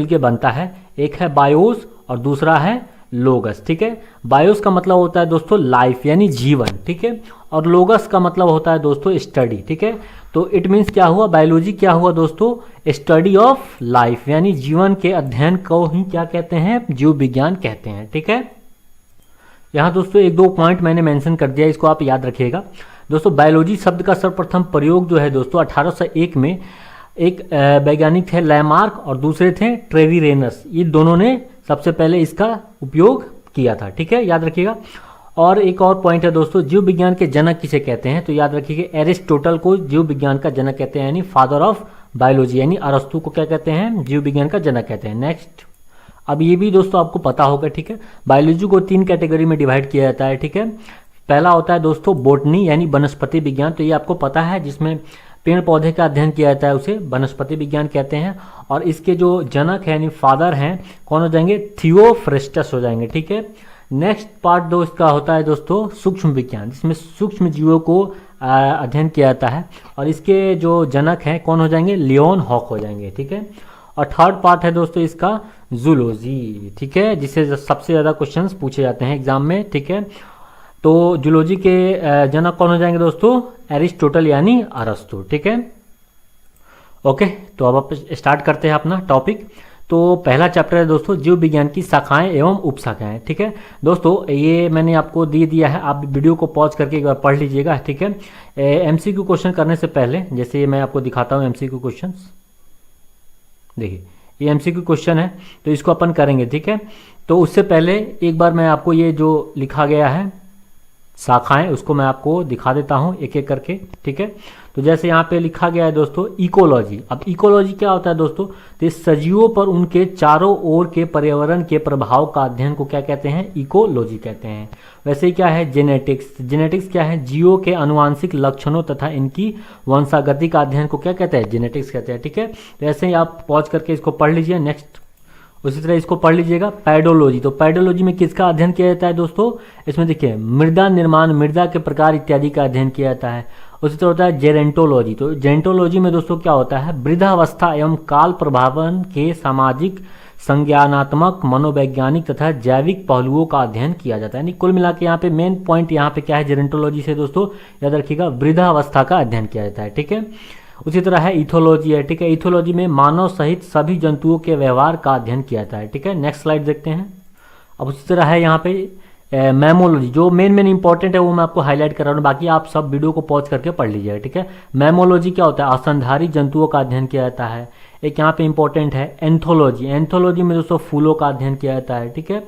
मिलके बनता है। एक है बायोस और दूसरा है लोगस, ठीक है। बायोस का मतलब होता है दोस्तों लाइफ यानी जीवन, ठीक है, और लोगस का मतलब होता है दोस्तों स्टडी, ठीक है। तो इट मीन्स क्या हुआ, बायोलॉजी क्या हुआ दोस्तों, स्टडी ऑफ लाइफ यानी जीवन के अध्ययन को ही क्या कहते हैं, जीव विज्ञान कहते हैं, ठीक है। यहाँ दोस्तों एक दो पॉइंट मैंने मेंशन कर दिया, इसको आप याद रखिएगा दोस्तों। बायोलॉजी शब्द का सर्वप्रथम प्रयोग जो है दोस्तों 1801 में एक वैज्ञानिक थे लैमार्क और दूसरे थे ट्रेविरेनस, ये दोनों ने सबसे पहले इसका उपयोग किया था, ठीक है, याद रखिएगा। और एक और पॉइंट है दोस्तों, जीव विज्ञान के जनक किसे कहते हैं, तो याद रखिएगा एरिस्टोटल को जीव विज्ञान का जनक कहते हैं, यानी फादर ऑफ बायोलॉजी, यानी अरस्तु को क्या कहते हैं, जीव विज्ञान का जनक कहते हैं। नेक्स्ट, अब ये भी दोस्तों आपको पता होगा, ठीक है। बायोलॉजी को 3 कैटेगरी में डिवाइड किया जाता है, ठीक है। पहला होता है दोस्तों बोटनी यानी वनस्पति विज्ञान, तो ये आपको पता है, जिसमें पेड़ पौधे का अध्ययन किया जाता है उसे वनस्पति विज्ञान कहते हैं। और इसके जो जनक है यानी फादर हैं कौन हो जाएंगे, थियोफ्रेस्टस हो जाएंगे, ठीक है। नेक्स्ट पार्ट दो इसका होता है दोस्तों सूक्ष्म विज्ञान, जिसमें सूक्ष्म जीवों को अध्ययन किया जाता है, और इसके जो जनक हैं कौन हो जाएंगे, लियोन हॉक हो जाएंगे, ठीक है। और थर्ड पार्ट है दोस्तों इसका जूलॉजी, ठीक है, जिससे सबसे ज़्यादा क्वेश्चंस पूछे जाते हैं एग्जाम में, ठीक है। तो जूलॉजी के जनक कौन हो जाएंगे दोस्तों, एरिस्टोटल यानी अरस्तु, ठीक है। ओके, तो अब आप स्टार्ट करते हैं अपना टॉपिक। तो पहला चैप्टर है दोस्तों जीव विज्ञान की शाखाएं एवं उपशाखाएं, ठीक है दोस्तों। ये मैंने आपको दे दिया है, आप वीडियो को पॉज करके एक बार पढ़ लीजिएगा, ठीक है। एमसीक्यू क्वेश्चन करने से पहले जैसे मैं आपको दिखाता हूँ एमसीक्यू क्वेश्चन, देखिए ये एमसीक्यू क्वेश्चन है, तो इसको अपन करेंगे, ठीक है। तो उससे पहले एक बार मैं आपको ये जो लिखा गया है शाखाएं उसको मैं आपको दिखा देता हूं एक एक करके, ठीक है। तो जैसे यहाँ पे लिखा गया है दोस्तों इकोलॉजी। अब इकोलॉजी क्या होता है दोस्तों, तो इस सजीवों पर उनके चारों ओर के पर्यावरण के प्रभाव का अध्ययन को क्या कहते हैं, इकोलॉजी कहते हैं। वैसे ही क्या है जेनेटिक्स, जेनेटिक्स क्या है, जीवों के अनुवांशिक लक्षणों तथा इनकी वंशागति का अध्ययन को क्या कहते हैं, जेनेटिक्स कहते हैं, ठीक है। तो ऐसे ही आप पॉज करके इसको पढ़ लीजिए। नेक्स्ट उसी तरह इसको पढ़ लीजिएगा पैडोलॉजी। तो पैडोलॉजी में किसका अध्ययन किया जाता है दोस्तों, इसमें देखिए मृदा निर्माण, मृदा के प्रकार इत्यादि का अध्ययन किया जाता है। उसी तरह होता है जेरेंटोलॉजी। तो जेरेंटोलॉजी में दोस्तों क्या होता है, वृद्धावस्था एवं काल प्रभावन के सामाजिक, संज्ञानात्मक, मनोवैज्ञानिक तथा जैविक पहलुओं का अध्ययन किया जाता है। यानी कुल मिला के यहाँ पे मेन पॉइंट यहाँ पे क्या है जेरेंटोलॉजी से दोस्तों, याद रखिएगा वृद्धावस्था का अध्ययन किया जाता है, ठीक है। उसी तरह है इथोलॉजी है, ठीक है। इथोलॉजी में मानव सहित सभी जंतुओं के व्यवहार का अध्ययन किया जाता है, ठीक है। नेक्स्ट स्लाइड देखते हैं। अब उसी तरह है यहाँ पे मैमोलॉजी, जो मेन इंपॉर्टेंट है वो मैं आपको हाईलाइट कर रहा हूँ, बाकी आप सब वीडियो को पॉज करके पढ़ लीजिएगा, ठीक है। मैमोलॉजी क्या होता है, स्तनधारी जंतुओं का अध्ययन किया जाता है। एक यहाँ पे इंपॉर्टेंट है एंथोलॉजी, एंथोलॉजी में दोस्तों फूलों का अध्ययन किया जाता है, ठीक है।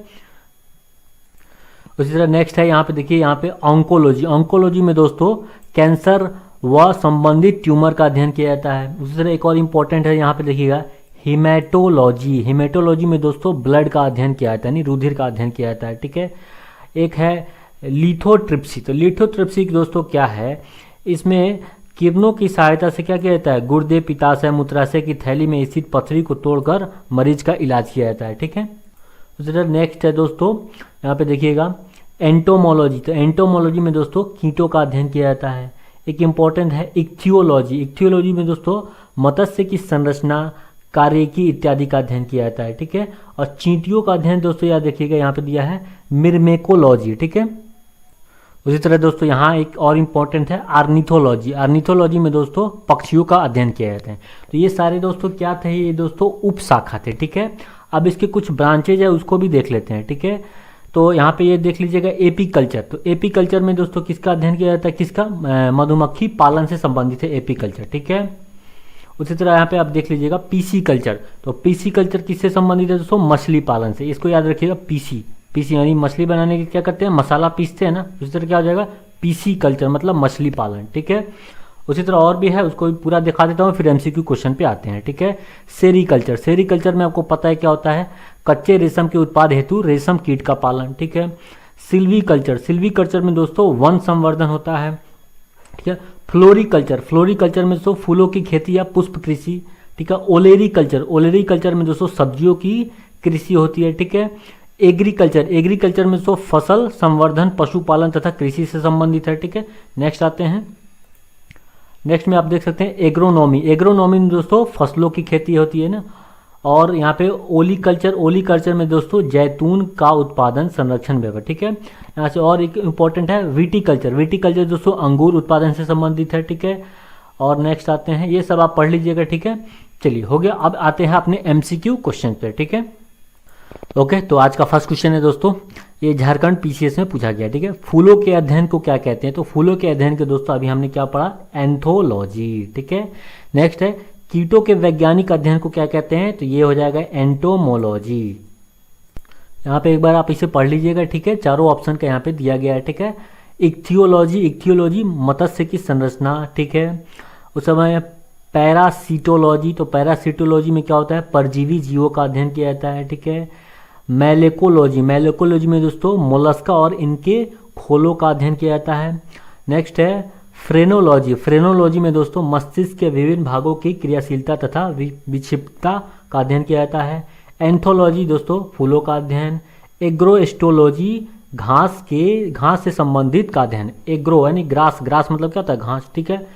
उसी तरह नेक्स्ट है यहाँ पे देखिए, यहाँ पे ऑन्कोलॉजी, ऑन्कोलॉजी में दोस्तों कैंसर व संबंधित ट्यूमर का अध्ययन किया जाता है। उसी तरह एक और इम्पोर्टेंट है यहाँ पे देखिएगा हीमेटोलॉजी, हीमेटोलॉजी में दोस्तों ब्लड का अध्ययन किया जाता है, यानी रुधिर का अध्ययन किया जाता है, ठीक है। एक है लिथोट्रिप्सी। तो लिथोट्रिप्सी दोस्तों क्या है, इसमें किरणों की सहायता से क्या किया जाता है, गुर्दे, पित्ताशय, मूत्राशय की थैली में स्थित पथरी को तोड़कर मरीज का इलाज किया जाता है, ठीक है। उसी तरह नेक्स्ट है दोस्तों यहाँ पे देखिएगा एंटोमोलॉजी। तो एंटोमोलॉजी में दोस्तों कीटों का अध्ययन किया जाता है। एक इम्पॉर्टेंट है इक्थियोलॉजी, इक्थियोलॉजी में दोस्तों मत्स्य की संरचना, कार्यकी इत्यादि का अध्ययन किया जाता है, ठीक है। और चींटियों का अध्ययन दोस्तों याद रखिएगा यहाँ पे दिया है मिर्मेकोलॉजी, ठीक है। उसी तरह दोस्तों यहाँ एक और इम्पॉर्टेंट है आर्निथोलॉजी, आर्निथोलॉजी में दोस्तों पक्षियों का अध्ययन किया जाता है। तो ये सारे दोस्तों क्या थे, ये दोस्तों उप शाखा थे, ठीक है। अब इसके कुछ ब्रांचेज है उसको भी देख लेते हैं, ठीक है। तो यहाँ पे ये देख लीजिएगा एपीकल्चर। तो एपीकल्चर में दोस्तों किसका अध्ययन किया जाता है, किसका, मधुमक्खी पालन से संबंधित है एपीकल्चर, ठीक है। उसी तरह यहाँ पे आप देख लीजिएगा पीसी कल्चर। तो पीसी कल्चर किससे संबंधित है दोस्तों, मछली पालन से। इसको याद रखिएगा पीसी, पीसी यानी मछली बनाने के क्या करते हैं, मसाला पीसते हैं ना, उसी तरह क्या हो जाएगा पीसी कल्चर मतलब मछली पालन, ठीक है। उसी तरह और भी है, उसको भी पूरा दिखा देता हूँ, फिर एमसीक्यू क्वेश्चन पे आते हैं, ठीक है। सेरीकल्चर, सेरीकल्चर में आपको पता है क्या होता है, कच्चे रेशम के उत्पाद हेतु रेशम कीट का पालन, ठीक है। सिल्वीकल्चर, सिल्वीकल्चर में दोस्तों वन संवर्धन होता है, ठीक है। फ्लोरिकल्चर, फ्लोरिकल्चर में दोस्तों फूलों की खेती या पुष्प कृषि, ठीक है। ओलेरीकल्चर, ओलेरीकल्चर में दोस्तों सब्जियों की कृषि होती है, ठीक है। एग्रीकल्चर, एग्रीकल्चर में दोस्तों फसल संवर्धन, पशुपालन तथा कृषि से संबंधित है, ठीक है। नेक्स्ट आते हैं, नेक्स्ट में आप देख सकते हैं एग्रोनॉमी, एग्रोनॉमी में दोस्तों फसलों की खेती होती है ना। और यहाँ पे ओली कल्चर में दोस्तों जैतून का उत्पादन, संरक्षण, व्यवहार, ठीक है। यहाँ से और एक इम्पॉर्टेंट है वीटी कल्चर दोस्तों अंगूर उत्पादन से संबंधित है, ठीक है। और नेक्स्ट आते हैं, ये सब आप पढ़ लीजिएगा, ठीक है। चलिए हो गया, अब आते हैं अपने MCQ क्वेश्चन पे, ठीक है। ओके, तो आज का फर्स्ट क्वेश्चन है दोस्तों, ये झारखंड PCS में पूछा गया, ठीक है। फूलों के अध्ययन को क्या कहते हैं? तो फूलों के अध्ययन के दोस्तों अभी हमने क्या पढ़ा? एंथोलॉजी, ठीक है। नेक्स्ट है कीटों के वैज्ञानिक अध्ययन को क्या कहते हैं? तो ये हो जाएगा एंटोमोलॉजी। यहाँ पे एक बार आप इसे पढ़ लीजिएगा, ठीक है। चारों ऑप्शन का यहाँ पे दिया गया है, ठीक है। इक्थियोलॉजी मत्स्य की संरचना, ठीक है। उस समय पैरासिटोलॉजी, तो पैरासिटोलॉजी में क्या होता है? परजीवी जीवों का अध्ययन किया जाता है, ठीक है। मैलेकोलॉजी में दोस्तों मोलस्का और इनके खोलों का अध्ययन किया जाता है। नेक्स्ट है फ्रेनोलॉजी में दोस्तों मस्तिष्क के विभिन्न भागों की क्रियाशीलता तथा विक्षिप्तता का अध्ययन किया जाता है। एंथोलॉजी दोस्तों फूलों का अध्ययन। एग्रोएस्टोलॉजी घास से संबंधित का अध्ययन। एग्रो यानी ग्रास मतलब क्या होता है? घास, ठीक है।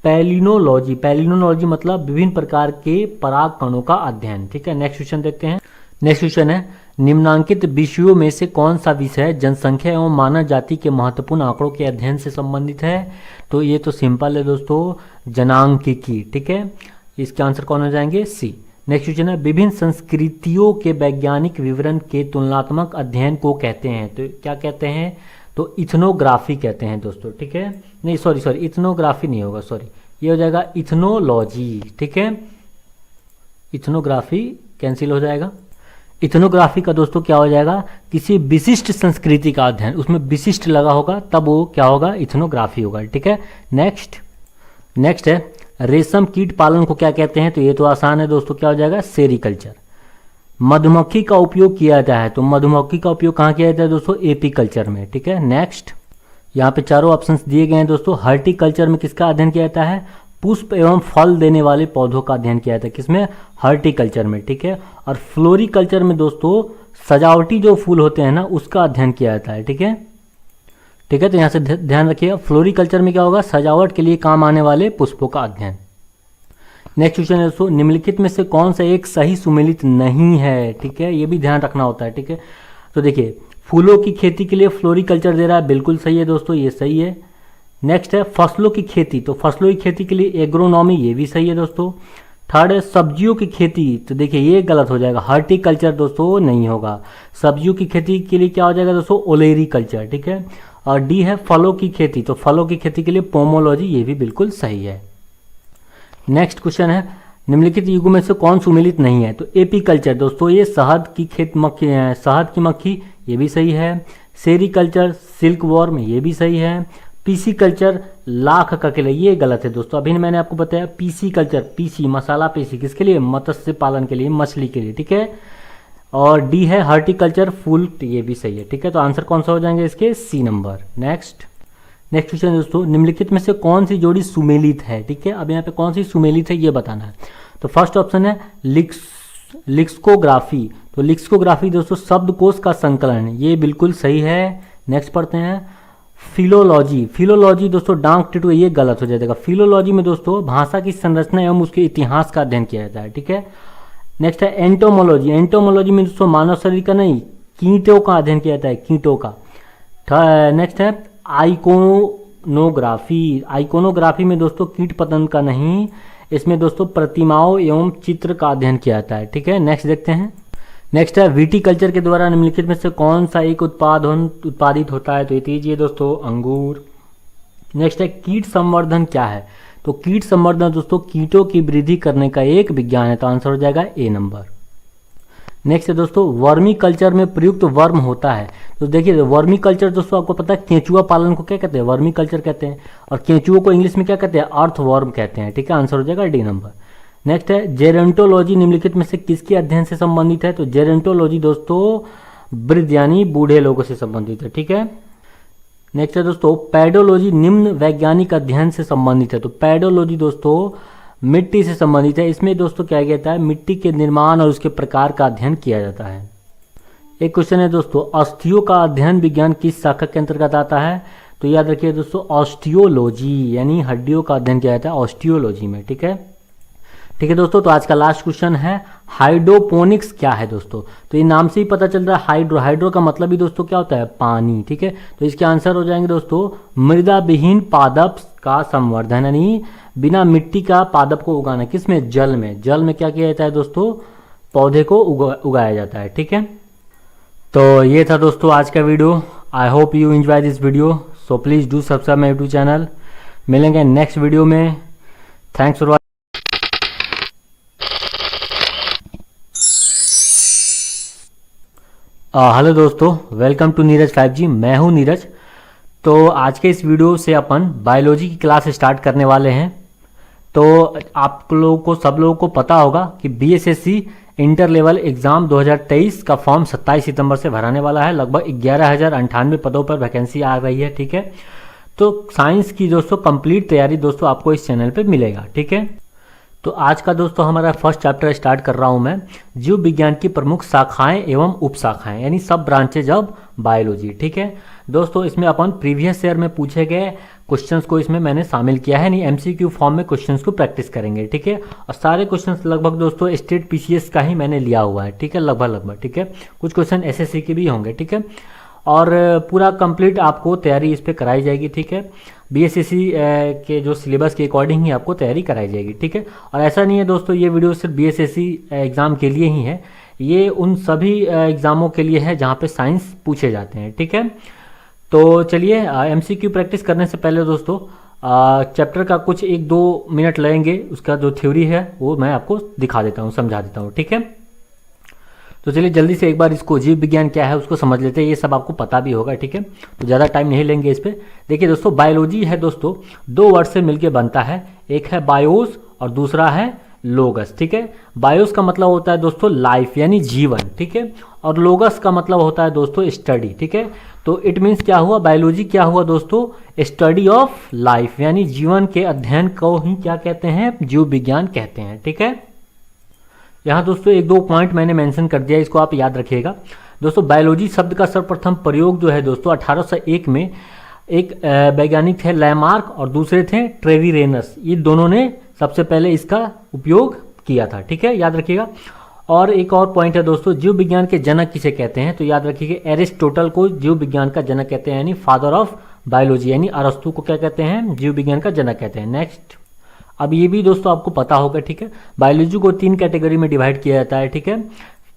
पैलिनोलॉजी मतलब विभिन्न प्रकार के पराग कणों का अध्ययन, ठीक है। नेक्स्ट क्वेश्चन देखते हैं। नेक्स्ट क्वेश्चन है निम्नांकित विषयों में से कौन सा विषय जनसंख्या एवं मानव जाति के महत्वपूर्ण आंकड़ों के अध्ययन से संबंधित है? तो ये तो सिंपल है दोस्तों, जनांकिकी, ठीक है। इसके आंसर कौन हो जाएंगे? सी। नेक्स्ट क्वेश्चन है विभिन्न संस्कृतियों के वैज्ञानिक विवरण के तुलनात्मक अध्ययन को कहते हैं? तो क्या कहते हैं? तो इथनोग्राफी कहते हैं दोस्तों, ठीक है। नहीं सॉरी इथनोग्राफी नहीं होगा, सॉरी, ये हो जाएगा इथनोलॉजी, ठीक है। इथनोग्राफी कैंसिल हो जाएगा। इथनोग्राफी का दोस्तों क्या हो जाएगा? किसी विशिष्ट संस्कृति का अध्ययन, उसमें विशिष्ट लगा होगा तब वो क्या होगा? इथनोग्राफी होगा, ठीक है। नेक्स्ट है रेशम कीट पालन को क्या कहते हैं? तो ये तो आसान है दोस्तों, क्या हो जाएगा? सेरीकल्चर। मधुमक्खी का उपयोग किया जाता है, तो मधुमक्खी का उपयोग कहाँ किया जाता है दोस्तों? एपीकल्चर में, ठीक है। नेक्स्ट यहाँ पे चारों ऑप्शंस दिए गए हैं दोस्तों। हर्टिकल्चर में किसका अध्ययन किया जाता है? पुष्प एवं फल देने वाले पौधों का अध्ययन किया जाता है, किसमें? हर्टिकल्चर में, ठीक है। और फ्लोरिकल्चर में दोस्तों सजावटी जो फूल होते हैं ना, उसका अध्ययन किया जाता है, ठीक है। ठीक है, तो यहाँ से ध्यान रखिएगा, फ्लोरिकल्चर में क्या होगा? सजावट के लिए काम आने वाले पुष्पों का अध्ययन। नेक्स्ट क्वेश्चन है दोस्तों निम्नलिखित में से कौन सा एक सही सुमेलित नहीं है? ठीक है, ये भी ध्यान रखना होता है, ठीक है। तो देखिए फूलों की खेती के लिए फ्लोरिकल्चर दे रहा है, बिल्कुल सही है दोस्तों, ये सही है। नेक्स्ट है फसलों की खेती, तो फसलों की खेती के लिए एग्रोनॉमी, ये भी सही है दोस्तों। थर्ड है सब्जियों की खेती, तो देखिए ये गलत हो जाएगा, हॉर्टिकल्चर दोस्तों नहीं होगा। सब्जियों की खेती के लिए क्या हो जाएगा दोस्तों? ओलेरीकल्चर, ठीक है। और डी है फलों की खेती, तो फलों की खेती के लिए पोमोलॉजी, ये भी बिल्कुल सही है। नेक्स्ट क्वेश्चन है निम्नलिखित युगों में से कौन सुमेलित नहीं है? तो एपीकल्चर दोस्तों ये शहद की शहद की मक्खी, ये भी सही है। सेरीकल्चर सिल्क वॉर्म, ये भी सही है। पीसी कल्चर लाख का किला, ये गलत है दोस्तों। अभी मैंने आपको बताया पीसी कल्चर, पीसी मसाला पीसी किसके लिए? मत्स्य पालन के लिए, मछली के लिए, ठीक है। और डी है हॉर्टिकल्चर फूल, ये भी सही है, ठीक है। तो आंसर कौन सा हो जाएंगे इसके? सी नंबर। नेक्स्ट क्वेश्चन दोस्तों निम्नलिखित में से कौन सी जोड़ी सुमेलित है? ठीक है, अब यहाँ पे कौन सी सुमेलित है ये बताना है। तो फर्स्ट ऑप्शन है लिक्सकोग्राफी, तो लिक्सकोग्राफी दोस्तों शब्दकोश का संकलन, ये बिल्कुल सही है। नेक्स्ट पढ़ते हैं फिलोलॉजी दोस्तों डांक टिटू, ये गलत हो जाएगा। फिलोलॉजी में दोस्तों भाषा की संरचना एवं उसके इतिहास का अध्ययन किया जाता है, ठीक है। नेक्स्ट है एंटोमोलॉजी में दोस्तों मानव शरीर का नहीं, कीटों का अध्ययन किया जाता है, कीटों का। नेक्स्ट है आइकोनोग्राफी में दोस्तों कीट पतंग का नहीं, इसमें दोस्तों प्रतिमाओं एवं चित्र का अध्ययन किया जाता है, ठीक है। नेक्स्ट देखते हैं। नेक्स्ट है विटीकल्चर के द्वारा निम्नलिखित में से कौन सा एक उत्पादित होता है? तो ये दीजिए दोस्तों अंगूर। नेक्स्ट है कीट संवर्धन क्या है? तो कीट संवर्धन दोस्तों कीटों की वृद्धि करने का एक विज्ञान है, तो आंसर हो जाएगा ए नंबर। नेक्स्ट है दोस्तों वर्मी कल्चर में प्रयुक्त वर्म होता है, तो देखिए वर्मी कल्चर दोस्तों आपको पता है केंचुआ पालन को क्या कहते हैं? वर्मी कल्चर कहते हैं। और केंचुओं को इंग्लिश में क्या कहते हैं? अर्थ वर्म कहते हैं, ठीक है। आंसर हो जाएगा डी नंबर। नेक्स्ट है जेरेंटोलॉजी निम्नलिखित में से किसके अध्ययन से संबंधित है? तो जेरेंटोलॉजी दोस्तों वृद्ध यानी बूढ़े लोगों से संबंधित है, ठीक है। नेक्स्ट है दोस्तों पैडोलॉजी निम्न वैज्ञानिक अध्ययन से संबंधित है, तो पैडोलॉजी दोस्तों मिट्टी से संबंधित है। इसमें दोस्तों क्या किया जाता है? मिट्टी के निर्माण और उसके प्रकार का अध्ययन किया जाता है। एक क्वेश्चन है दोस्तों अस्थियों का अध्ययन विज्ञान किस शाखा के अंतर्गत आता है? तो याद रखिए दोस्तों ऑस्टियोलॉजी, यानी हड्डियों का अध्ययन किया जाता है ऑस्टियोलॉजी में, ठीक है। ठीक है दोस्तों, तो आज का लास्ट क्वेश्चन है हाइड्रोपोनिक्स क्या है दोस्तों? तो ये नाम से ही पता चल रहा है हाइड्रो, हाइड्रो का मतलब ही दोस्तों क्या होता है? पानी। ठीक है, तो इसके आंसर हो जाएंगे दोस्तों मृदा विहीन पादप का संवर्धन, यानी बिना मिट्टी का पादप को उगाना। किसमें? जल में। जल में क्या किया जाता है दोस्तों? पौधे को उगाया जाता है। ठीक है, तो ये था दोस्तों आज का video. I hope you enjoy this video, so please do subscribe my YouTube channel. मिलेंगे नेक्स्ट वीडियो में। थैंक्स फॉर हेलो दोस्तों, वेलकम टू नीरज 5G। मैं हूं नीरज। तो आज के इस वीडियो से अपन बायोलॉजी की क्लास स्टार्ट करने वाले हैं। तो आप लोगों को, सब लोगों को पता होगा कि BSSC इंटर लेवल एग्ज़ाम 2023 का फॉर्म 27 सितंबर से भराने वाला है। लगभग 11,098 पदों पर वैकेंसी आ रही है। ठीक है, तो साइंस की दोस्तों कंप्लीट तैयारी दोस्तों आपको इस चैनल पे मिलेगा। ठीक है, तो आज का दोस्तों हमारा फर्स्ट चैप्टर स्टार्ट कर रहा हूं मैं, जीव विज्ञान की प्रमुख शाखाएं एवं उपशाखाएं, यानी सब ब्रांचेज ऑफ बायोलॉजी। ठीक है दोस्तों, इसमें अपन प्रीवियस ईयर में पूछे गए क्वेश्चंस को इसमें मैंने शामिल किया है, यानी MCQ फॉर्म में क्वेश्चंस को प्रैक्टिस करेंगे। ठीक है, और सारे क्वेश्चंस लगभग दोस्तों स्टेट PCS का ही मैंने लिया हुआ है। ठीक है, लगभग। ठीक है, कुछ क्वेश्चन SSC के भी होंगे। ठीक है, और पूरा कंप्लीट आपको तैयारी इस पर कराई जाएगी। ठीक है, BSSC के जो सिलेबस के अकॉर्डिंग ही आपको तैयारी कराई जाएगी। ठीक है, और ऐसा नहीं है दोस्तों ये वीडियो सिर्फ BSSC एग्ज़ाम के लिए ही है, ये उन सभी एग्ज़ामों के लिए है जहाँ पे साइंस पूछे जाते हैं। ठीक है, तो चलिए MCQ प्रैक्टिस करने से पहले दोस्तों चैप्टर का कुछ 1-2 मिनट लगेंगे, उसका जो थ्योरी है वो मैं आपको दिखा देता हूँ, समझा देता हूँ। ठीक है, तो चलिए जल्दी से एक बार इसको जीव विज्ञान क्या है उसको समझ लेते हैं। ये सब आपको पता भी होगा। ठीक है, तो ज़्यादा टाइम नहीं लेंगे इस पर। देखिए दोस्तों, बायोलॉजी है दोस्तों 2 वर्ड से मिलकर बनता है। एक है बायोस और दूसरा है लोगस। ठीक है, बायोस का मतलब होता है दोस्तों लाइफ यानी जीवन। ठीक है, और लोगस का मतलब होता है दोस्तों स्टडी। ठीक है, तो इट मीन्स क्या हुआ? बायोलॉजी क्या हुआ दोस्तों? स्टडी ऑफ लाइफ, यानी जीवन के अध्ययन को ही क्या कहते हैं? जीव विज्ञान कहते हैं। ठीक है, यहाँ दोस्तों 1-2 पॉइंट मैंने मेंशन कर दिया, इसको आप याद रखिएगा। दोस्तों बायोलॉजी शब्द का सर्वप्रथम प्रयोग जो है दोस्तों 1801 में एक वैज्ञानिक थे लैमार्क और दूसरे थे ट्रेविरेनस, ये दोनों ने सबसे पहले इसका उपयोग किया था। ठीक है, याद रखिएगा। और एक और पॉइंट है दोस्तों, जीव विज्ञान के जनक किसे कहते हैं? तो याद रखिएगा एरिस्टोटल को जीव विज्ञान का जनक कहते हैं, यानी फादर ऑफ बायोलॉजी, यानी अरस्तु को क्या कहते हैं? जीव विज्ञान का जनक कहते हैं। नेक्स्ट, अब ये भी दोस्तों आपको पता होगा। ठीक है, बायोलॉजी को 3 कैटेगरी में डिवाइड किया जाता है। ठीक है,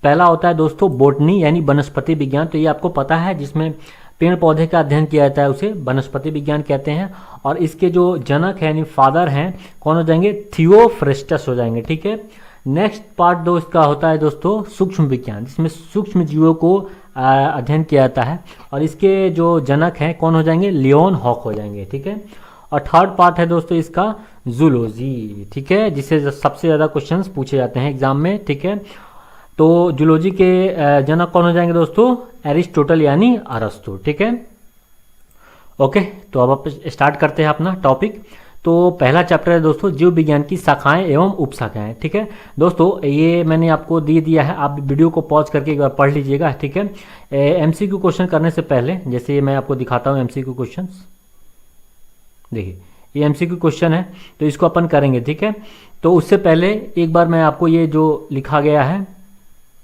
पहला होता है दोस्तों बोटनी यानी वनस्पति विज्ञान, तो ये आपको पता है, जिसमें पेड़ पौधे का अध्ययन किया जाता है, उसे वनस्पति विज्ञान कहते हैं। और इसके जो जनक है यानी फादर हैं कौन हो जाएंगे? थियोफ्रेस्टस हो जाएंगे। ठीक है, नेक्स्ट पार्ट दो इसका होता है दोस्तों सूक्ष्म विज्ञान, जिसमें सूक्ष्म जीवों को अध्ययन किया जाता है, और इसके जो जनक हैं कौन हो जाएंगे? लियोन हॉक हो जाएंगे। ठीक है, और थर्ड पार्ट है दोस्तों इसका जूलॉजी। ठीक है, जिससे सबसे ज़्यादा क्वेश्चंस पूछे जाते हैं एग्जाम में। ठीक है, तो जूलॉजी के जनक कौन हो जाएंगे दोस्तों? एरिस्टोटल यानी अरस्तु। ठीक है, ओके, तो अब आप स्टार्ट करते हैं अपना टॉपिक। तो पहला चैप्टर है दोस्तों जीव विज्ञान की शाखाएं एवं उपशाखाएं। ठीक है दोस्तों, ये मैंने आपको दे दिया है, आप वीडियो को पॉज करके एक बार पढ़ लीजिएगा। ठीक है, MCQ क्वेश्चन करने से पहले जैसे मैं आपको दिखाता हूँ MCQ क्वेश्चन। देखिए ये MCQ क्वेश्चन है, तो इसको अपन करेंगे। ठीक है, तो उससे पहले एक बार मैं आपको ये जो लिखा गया है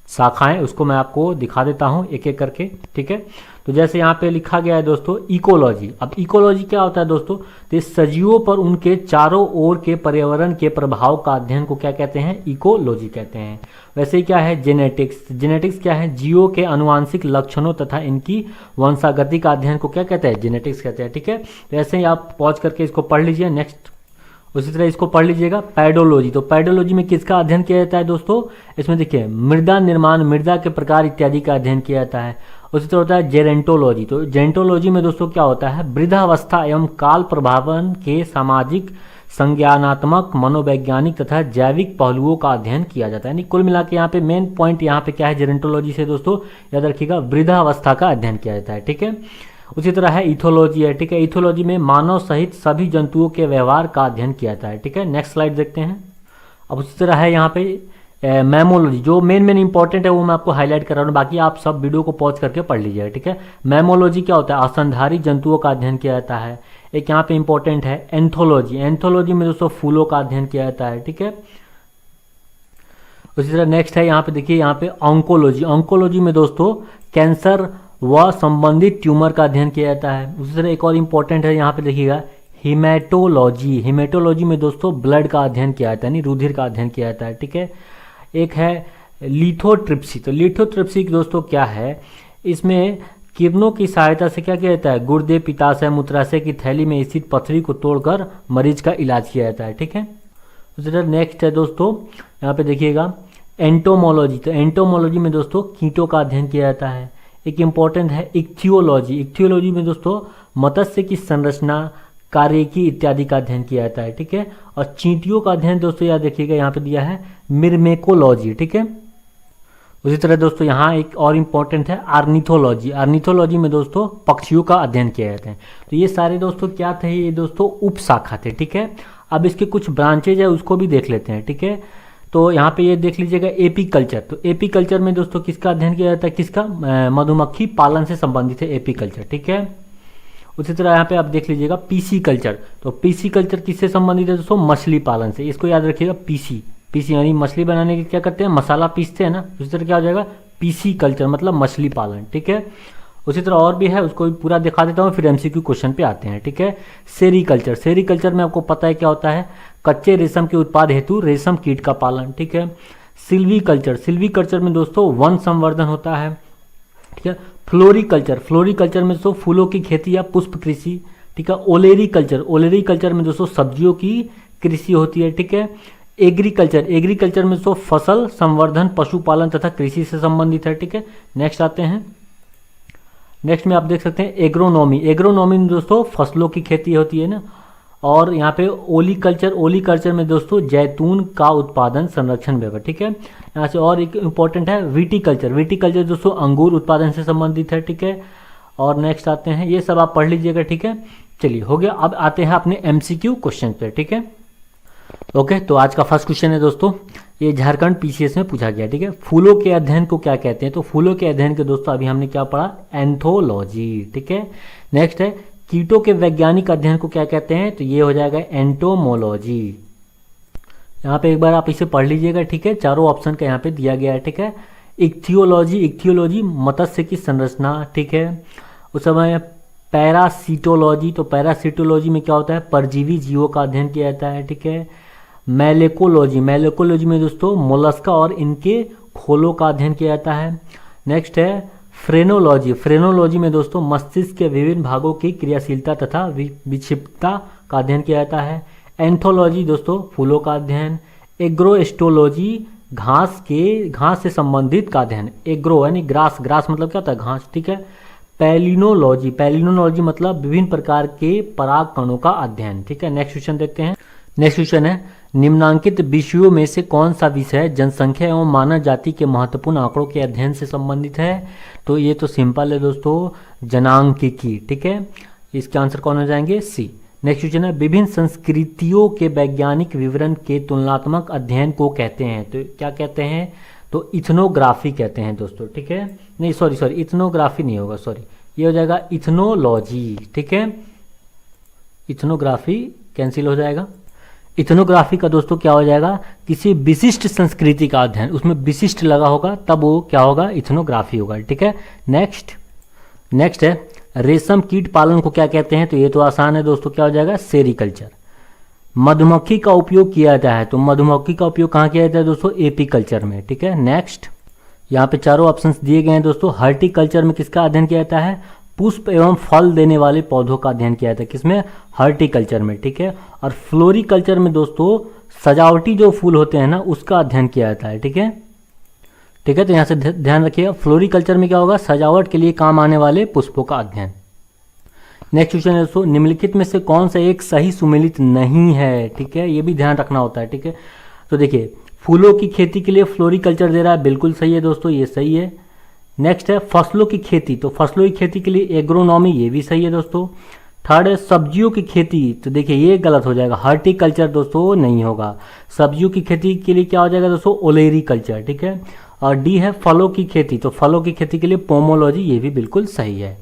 शाखाएं उसको मैं आपको दिखा देता हूं एक एक करके। ठीक है, तो जैसे यहाँ पे लिखा गया है दोस्तों इकोलॉजी। अब इकोलॉजी क्या होता है दोस्तों? तो सजीवों पर उनके चारों ओर के पर्यावरण के प्रभाव का अध्ययन को क्या कहते हैं? इकोलॉजी कहते हैं। वैसे ही क्या है जेनेटिक्स? जेनेटिक्स क्या है? जीवों के अनुवांशिक लक्षणों तथा इनकी वंशागति का अध्ययन को क्या कहते हैं? जेनेटिक्स कहते हैं। ठीक है, तो ऐसे ही आप पॉज करके इसको पढ़ लीजिए। नेक्स्ट उसी तरह इसको पढ़ लीजिएगा पैडोलॉजी। तो पैडोलॉजी में किसका अध्ययन किया जाता है दोस्तों? इसमें देखिए मृदा निर्माण, मृदा के प्रकार इत्यादि का अध्ययन किया जाता है। उसी तरह होता है जेरेंटोलॉजी। तो जेरेंटोलॉजी में दोस्तों क्या होता है? वृद्धावस्था एवं काल प्रभावन के सामाजिक, संज्ञानात्मक, मनोवैज्ञानिक तथा जैविक पहलुओं का अध्ययन किया जाता है। यानी कुल मिला के यहाँ पे मेन पॉइंट यहाँ पे क्या है जेरेंटोलॉजी से दोस्तों? याद रखिएगा वृद्धावस्था का अध्ययन किया जाता है। ठीक है, उसी तरह है इथोलॉजी है। ठीक है, इथोलॉजी में मानव सहित सभी जंतुओं के व्यवहार का अध्ययन किया जाता है। ठीक है, नेक्स्ट स्लाइड देखते हैं। अब उसी तरह है यहाँ पे मैमोलॉजी। जो मेन इंपॉर्टेंट है वो मैं आपको हाईलाइट कर रहा हूँ, बाकी आप सब वीडियो को पॉज करके पढ़ लीजिएगा। ठीक है, मैमोलॉजी क्या होता है? स्तनधारी जंतुओं का अध्ययन किया जाता है। एक यहाँ पे इंपॉर्टेंट है एंथोलॉजी। एंथोलॉजी में दोस्तों फूलों का अध्ययन किया जाता है। ठीक है, उसी तरह नेक्स्ट है यहाँ पे देखिए, यहाँ पे ऑन्कोलॉजी। ऑन्कोलॉजी में दोस्तों कैंसर व संबंधित ट्यूमर का अध्ययन किया जाता है। उसी तरह एक और इम्पोर्टेंट है यहाँ पे देखिएगा, हीमेटोलॉजी। हीमेटोलॉजी में दोस्तों ब्लड का अध्ययन किया जाता है, यानी रुधिर का अध्ययन किया जाता है, ठीक है। एक है लिथोट्रिप्सी। तो लिथोट्रिप्सी दोस्तों क्या है, इसमें किरणों की सहायता से क्या किया जाता है, गुर्दे, पित्ताशय, मूत्राशय की थैली में स्थित पथरी को तोड़कर मरीज का इलाज किया जाता है, ठीक है। उसी तरह नेक्स्ट है दोस्तों यहाँ पे देखिएगा एंटोमोलॉजी। तो एंटोमोलॉजी में दोस्तों कीटों का अध्ययन किया जाता है। एक इम्पॉर्टेंट है इक्थियोलॉजी। इक्थियोलॉजी में दोस्तों मत्स्य की संरचना, कार्यकी इत्यादि का अध्ययन किया जाता है, ठीक है। और चींटियों का अध्ययन दोस्तों याद रखिएगा, यहाँ पे दिया है मिर्मेकोलॉजी, ठीक है। उसी तरह दोस्तों यहाँ एक और इम्पॉर्टेंट है आर्निथोलॉजी। आर्निथोलॉजी में दोस्तों पक्षियों का अध्ययन किया जाता है। तो ये सारे दोस्तों क्या थे, ये दोस्तों उप शाखा थे, ठीक है। अब इसके कुछ ब्रांचेज है उसको भी देख लेते हैं, ठीक है। तो यहाँ पे ये देख लीजिएगा एपी कल्चर। तो एपी कल्चर में दोस्तों किसका अध्ययन किया जाता है, किसका, मधुमक्खी पालन से संबंधित है एपी कल्चर, ठीक है। उसी तरह यहाँ पे आप देख लीजिएगा पीसी कल्चर। तो पीसी कल्चर किससे संबंधित है दोस्तों, मछली पालन से। इसको याद रखिएगा, पीसी यानी मछली बनाने के क्या करते हैं, मसाला पीसते हैं ना, उसी तरह क्या हो जाएगा पीसी कल्चर मतलब मछली पालन, ठीक है। उसी तरह और भी है, उसको भी पूरा दिखा देता हूँ, फिर एमसीक्यू क्वेश्चन पे आते हैं, ठीक है। सेरीकल्चर। सेरीकल्चर में आपको पता है क्या होता है, कच्चे रेशम के उत्पाद हेतु रेशम कीट का पालन, ठीक है। सिल्वीकल्चर। सिल्वीकल्चर में दोस्तों वन संवर्धन होता है, ठीक है। फ्लोरिकल्चर। फ्लोरिकल्चर में दोस्तों फूलों की खेती या पुष्प कृषि, ठीक है। ओलेरीकल्चर। ओलेरीकल्चर में दोस्तों सब्जियों की कृषि होती है, ठीक है। एग्रीकल्चर। एग्रीकल्चर में दोस्तों फसल संवर्धन, पशुपालन तथा कृषि से संबंधित है, ठीक है। नेक्स्ट आते हैं, नेक्स्ट में आप देख सकते हैं एग्रोनॉमी। एग्रोनॉमी में दोस्तों फसलों की खेती होती है ना। और यहाँ पे ओलीकल्चर। ओलीकल्चर में दोस्तों जैतून का उत्पादन, संरक्षण, व्यवहार, ठीक है। यहाँ से और एक इम्पॉर्टेंट है विटीकल्चर। विटीकल्चर दोस्तों अंगूर उत्पादन से संबंधित है, ठीक है। और नेक्स्ट आते हैं, ये सब आप पढ़ लीजिएगा, ठीक है। चलिए हो गया, अब आते हैं अपने एमसीक्यू क्वेश्चन पे, ठीक है। ओके, तो आज का फर्स्ट क्वेश्चन है दोस्तों, ये झारखंड पीसीएस में पूछा गया, ठीक है। फूलों के अध्ययन को क्या कहते हैं, तो फूलों के अध्ययन के दोस्तों अभी हमने क्या पढ़ा, एंथोलॉजी, ठीक है। नेक्स्ट है कीटों के वैज्ञानिक अध्ययन को क्या कहते हैं, तो ये हो जाएगा एंटोमोलॉजी। यहाँ पे एक बार आप इसे पढ़ लीजिएगा, ठीक है। चारों ऑप्शन का यहाँ पे दिया गया है, ठीक है। इक्थियोलॉजी। इक्थियोलॉजी मत्स्य की संरचना, ठीक है। उस समय पैरासीटोलॉजी। तो पैरासीटोलॉजी में क्या होता है, परजीवी जीवों का अध्ययन किया जाता है, ठीक है। मैलेकोलॉजी। मैलेकोलॉजी में दोस्तों मोलस्का और इनके खोलों का अध्ययन किया जाता है। नेक्स्ट है फ्रेनोलॉजी। फ्रेनोलॉजी में दोस्तों मस्तिष्क के विभिन्न भागों की क्रियाशीलता तथा विक्षिप्तता का अध्ययन किया जाता है। एंथोलॉजी दोस्तों फूलों का अध्ययन। एग्रोएस्टोलॉजी घास से संबंधित का अध्ययन। एग्रो यानी ग्रास, ग्रास मतलब क्या होता है, घास, ठीक है। पैलिनोलॉजी। पैलिनोलॉजी मतलब विभिन्न प्रकार के पराग कणों का अध्ययन, ठीक है। नेक्स्ट क्वेश्चन देखते हैं। नेक्स्ट क्वेश्चन है निम्नांकित विषयों में से कौन सा विषय जनसंख्या एवं मानव जाति के महत्वपूर्ण आंकड़ों के अध्ययन से संबंधित है, तो ये तो सिंपल है दोस्तों, जनांकिकी, ठीक है। इसके आंसर कौन हो जाएंगे, सी। नेक्स्ट क्वेश्चन है विभिन्न संस्कृतियों के वैज्ञानिक विवरण के तुलनात्मक अध्ययन को कहते हैं, तो क्या कहते हैं, तो इथनोग्राफी कहते हैं दोस्तों, ठीक है। नहीं सॉरी इथनोग्राफी नहीं होगा, सॉरी, ये हो जाएगा इथनोलॉजी, ठीक है। इथनोग्राफी कैंसिल हो जाएगा। इथनोग्राफी का दोस्तों क्या हो जाएगा, किसी विशिष्ट संस्कृति का अध्ययन, उसमें विशिष्ट लगा होगा तब वो क्या होगा, इथनोग्राफी होगा, ठीक है। नेक्स्ट है रेशम कीट पालन को क्या कहते हैं, तो ये तो आसान है दोस्तों, क्या हो जाएगा, सेरीकल्चर। मधुमक्खी का उपयोग किया जाता है, तो मधुमक्खी का उपयोग कहाँ किया जाता है दोस्तों, एपी कल्चर में, ठीक है। नेक्स्ट यहाँ पे चारों ऑप्शंस दिए गए हैं दोस्तों। हर्टिकल्चर में किसका अध्ययन किया जाता है, पुष्प एवं फल देने वाले पौधों का अध्ययन किया जाता है, किसमें, हर्टिकल्चर में, ठीक है। और फ्लोरिकल्चर में दोस्तों सजावटी जो फूल होते हैं ना उसका अध्ययन किया जाता है, ठीक है। ठीक है, तो यहाँ से ध्यान रखिएगा, फ्लोरिकल्चर में क्या होगा, सजावट के लिए काम आने वाले पुष्पों का अध्ययन। नेक्स्ट क्वेश्चन है दोस्तों, निम्नलिखित में से कौन सा एक सही सुमेलित नहीं है, ठीक है, ये भी ध्यान रखना होता है, ठीक है। तो देखिए फूलों की खेती के लिए फ्लोरिकल्चर दे रहा है, बिल्कुल सही है दोस्तों, ये सही है। नेक्स्ट है फसलों की खेती, तो फसलों की खेती के लिए एग्रोनॉमी, ये भी सही है दोस्तों। थर्ड है सब्जियों की खेती, तो देखिए ये गलत हो जाएगा, हॉर्टिकल्चर दोस्तों नहीं होगा। सब्जियों की खेती के लिए क्या हो जाएगा दोस्तों, ओलेरीकल्चर, ठीक है। और डी है फलों की खेती, तो फलों की खेती के लिए पोमोलॉजी, ये भी बिल्कुल सही है।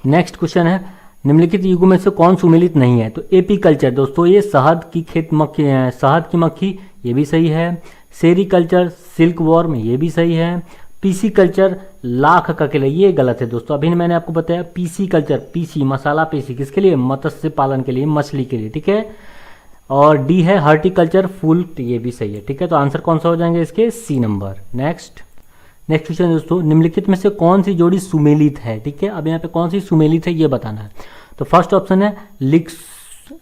नेक्स्ट क्वेश्चन है निम्नलिखित युगों में से कौन सुमेलित नहीं है, तो एपीकल्चर दोस्तों ये शहद की मक्खी, ये भी सही है। सेरीकल्चर सिल्क वॉर्म, ये भी सही है। पीसी कल्चर लाख का किला, ये गलत है दोस्तों। अभी मैंने आपको बताया पीसी कल्चर, पीसी मसाला पीसी किसके लिए, मत्स्य पालन के लिए, मछली के लिए, ठीक है। और डी है हॉर्टिकल्चर फूल, तो ये भी सही है, ठीक है। तो आंसर कौन सा हो जाएंगे इसके, सी नंबर। नेक्स्ट क्वेश्चन दोस्तों, निम्नलिखित में से कौन सी जोड़ी सुमेलित है, ठीक है। अब यहाँ पे कौन सी सुमेलित है ये बताना है। तो फर्स्ट ऑप्शन है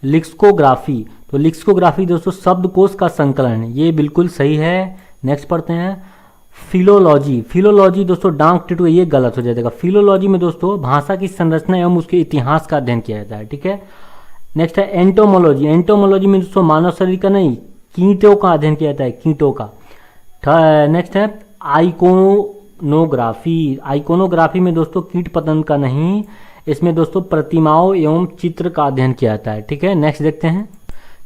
लिक्सकोग्राफी, तो लिक्सकोग्राफी दोस्तों शब्दकोश का संकलन है, ये बिल्कुल सही है। नेक्स्ट पढ़ते हैं फिलोलॉजी, फिलोलॉजी दोस्तों डांक टिटू, ये गलत हो जाएगा। फिलोलॉजी में दोस्तों भाषा की संरचना एवं उसके इतिहास का अध्ययन किया जाता है, ठीक है। नेक्स्ट है एंटोमोलॉजी, एंटोमोलॉजी में दोस्तों मानव शरीर का नहीं, कीटों का अध्ययन किया जाता है, कीटों का। नेक्स्ट है आइकोनोग्राफी, आइकोनोग्राफी में दोस्तों कीट पतंग का नहीं, इसमें दोस्तों प्रतिमाओं एवं चित्र का अध्ययन किया जाता है, ठीक है। नेक्स्ट देखते हैं।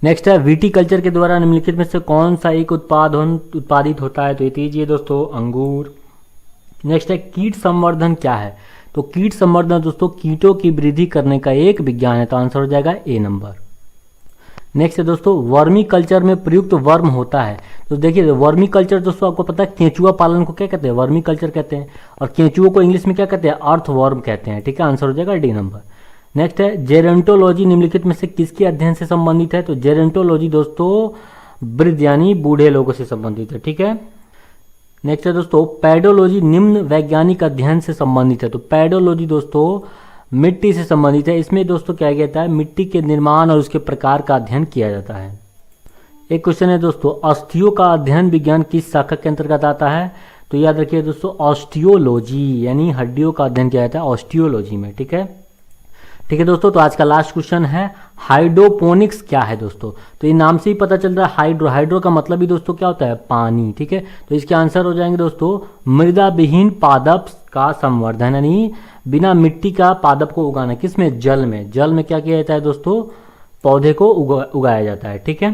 नेक्स्ट है विटीकल्चर के द्वारा निम्नलिखित में से कौन सा एक उत्पादित होता है, तो ये दीजिए दोस्तों अंगूर। नेक्स्ट है कीट संवर्धन क्या है, तो कीट संवर्धन दोस्तों कीटों की वृद्धि करने का एक विज्ञान है, तो आंसर हो जाएगा ए नंबर। नेक्स्ट है दोस्तों वर्मी कल्चर में प्रयुक्त वर्म होता है, तो देखिए वर्मी कल्चर दोस्तों आपको पता है केंचुआ पालन को क्या कहते हैं, वर्मी कल्चर कहते हैं, और केंचुओं को इंग्लिश में क्या कहते हैं, अर्थ वर्म कहते हैं, ठीक है। आंसर हो जाएगा डी नंबर। नेक्स्ट है जेरेंटोलॉजी निम्नलिखित में से किसके अध्ययन से संबंधित है, तो जेरेंटोलॉजी दोस्तों वृद्ध यानी बूढ़े लोगों से संबंधित है, ठीक है। नेक्स्ट है दोस्तों पैडोलॉजी निम्न वैज्ञानिक अध्ययन से संबंधित है, तो पैडोलॉजी दोस्तों मिट्टी से संबंधित है, इसमें दोस्तों क्या जाता है मिट्टी के निर्माण और उसके प्रकार का अध्ययन किया जाता है। एक क्वेश्चन है दोस्तों अस्थियों का अध्ययन विज्ञान किस शाखा के अंतर्गत आता है, तो याद रखिए दोस्तों ऑस्टियोलॉजी, यानी हड्डियों का अध्ययन किया जाता है ऑस्टियोलॉजी में, ठीक है। ठीक है दोस्तों, तो आज का लास्ट क्वेश्चन है हाइड्रोपोनिक्स क्या है दोस्तों, तो ये नाम से ही पता चल रहा है हाइड्रो, हाइड्रो का मतलब ही दोस्तों क्या होता है पानी, ठीक है। तो इसके आंसर हो जाएंगे दोस्तों मृदा विहीन पादप का संवर्धन, यानी बिना मिट्टी का पादप को उगाना, किसमें, जल में, जल में क्या किया जाता है दोस्तों पौधे को उगाया जाता है, ठीक है।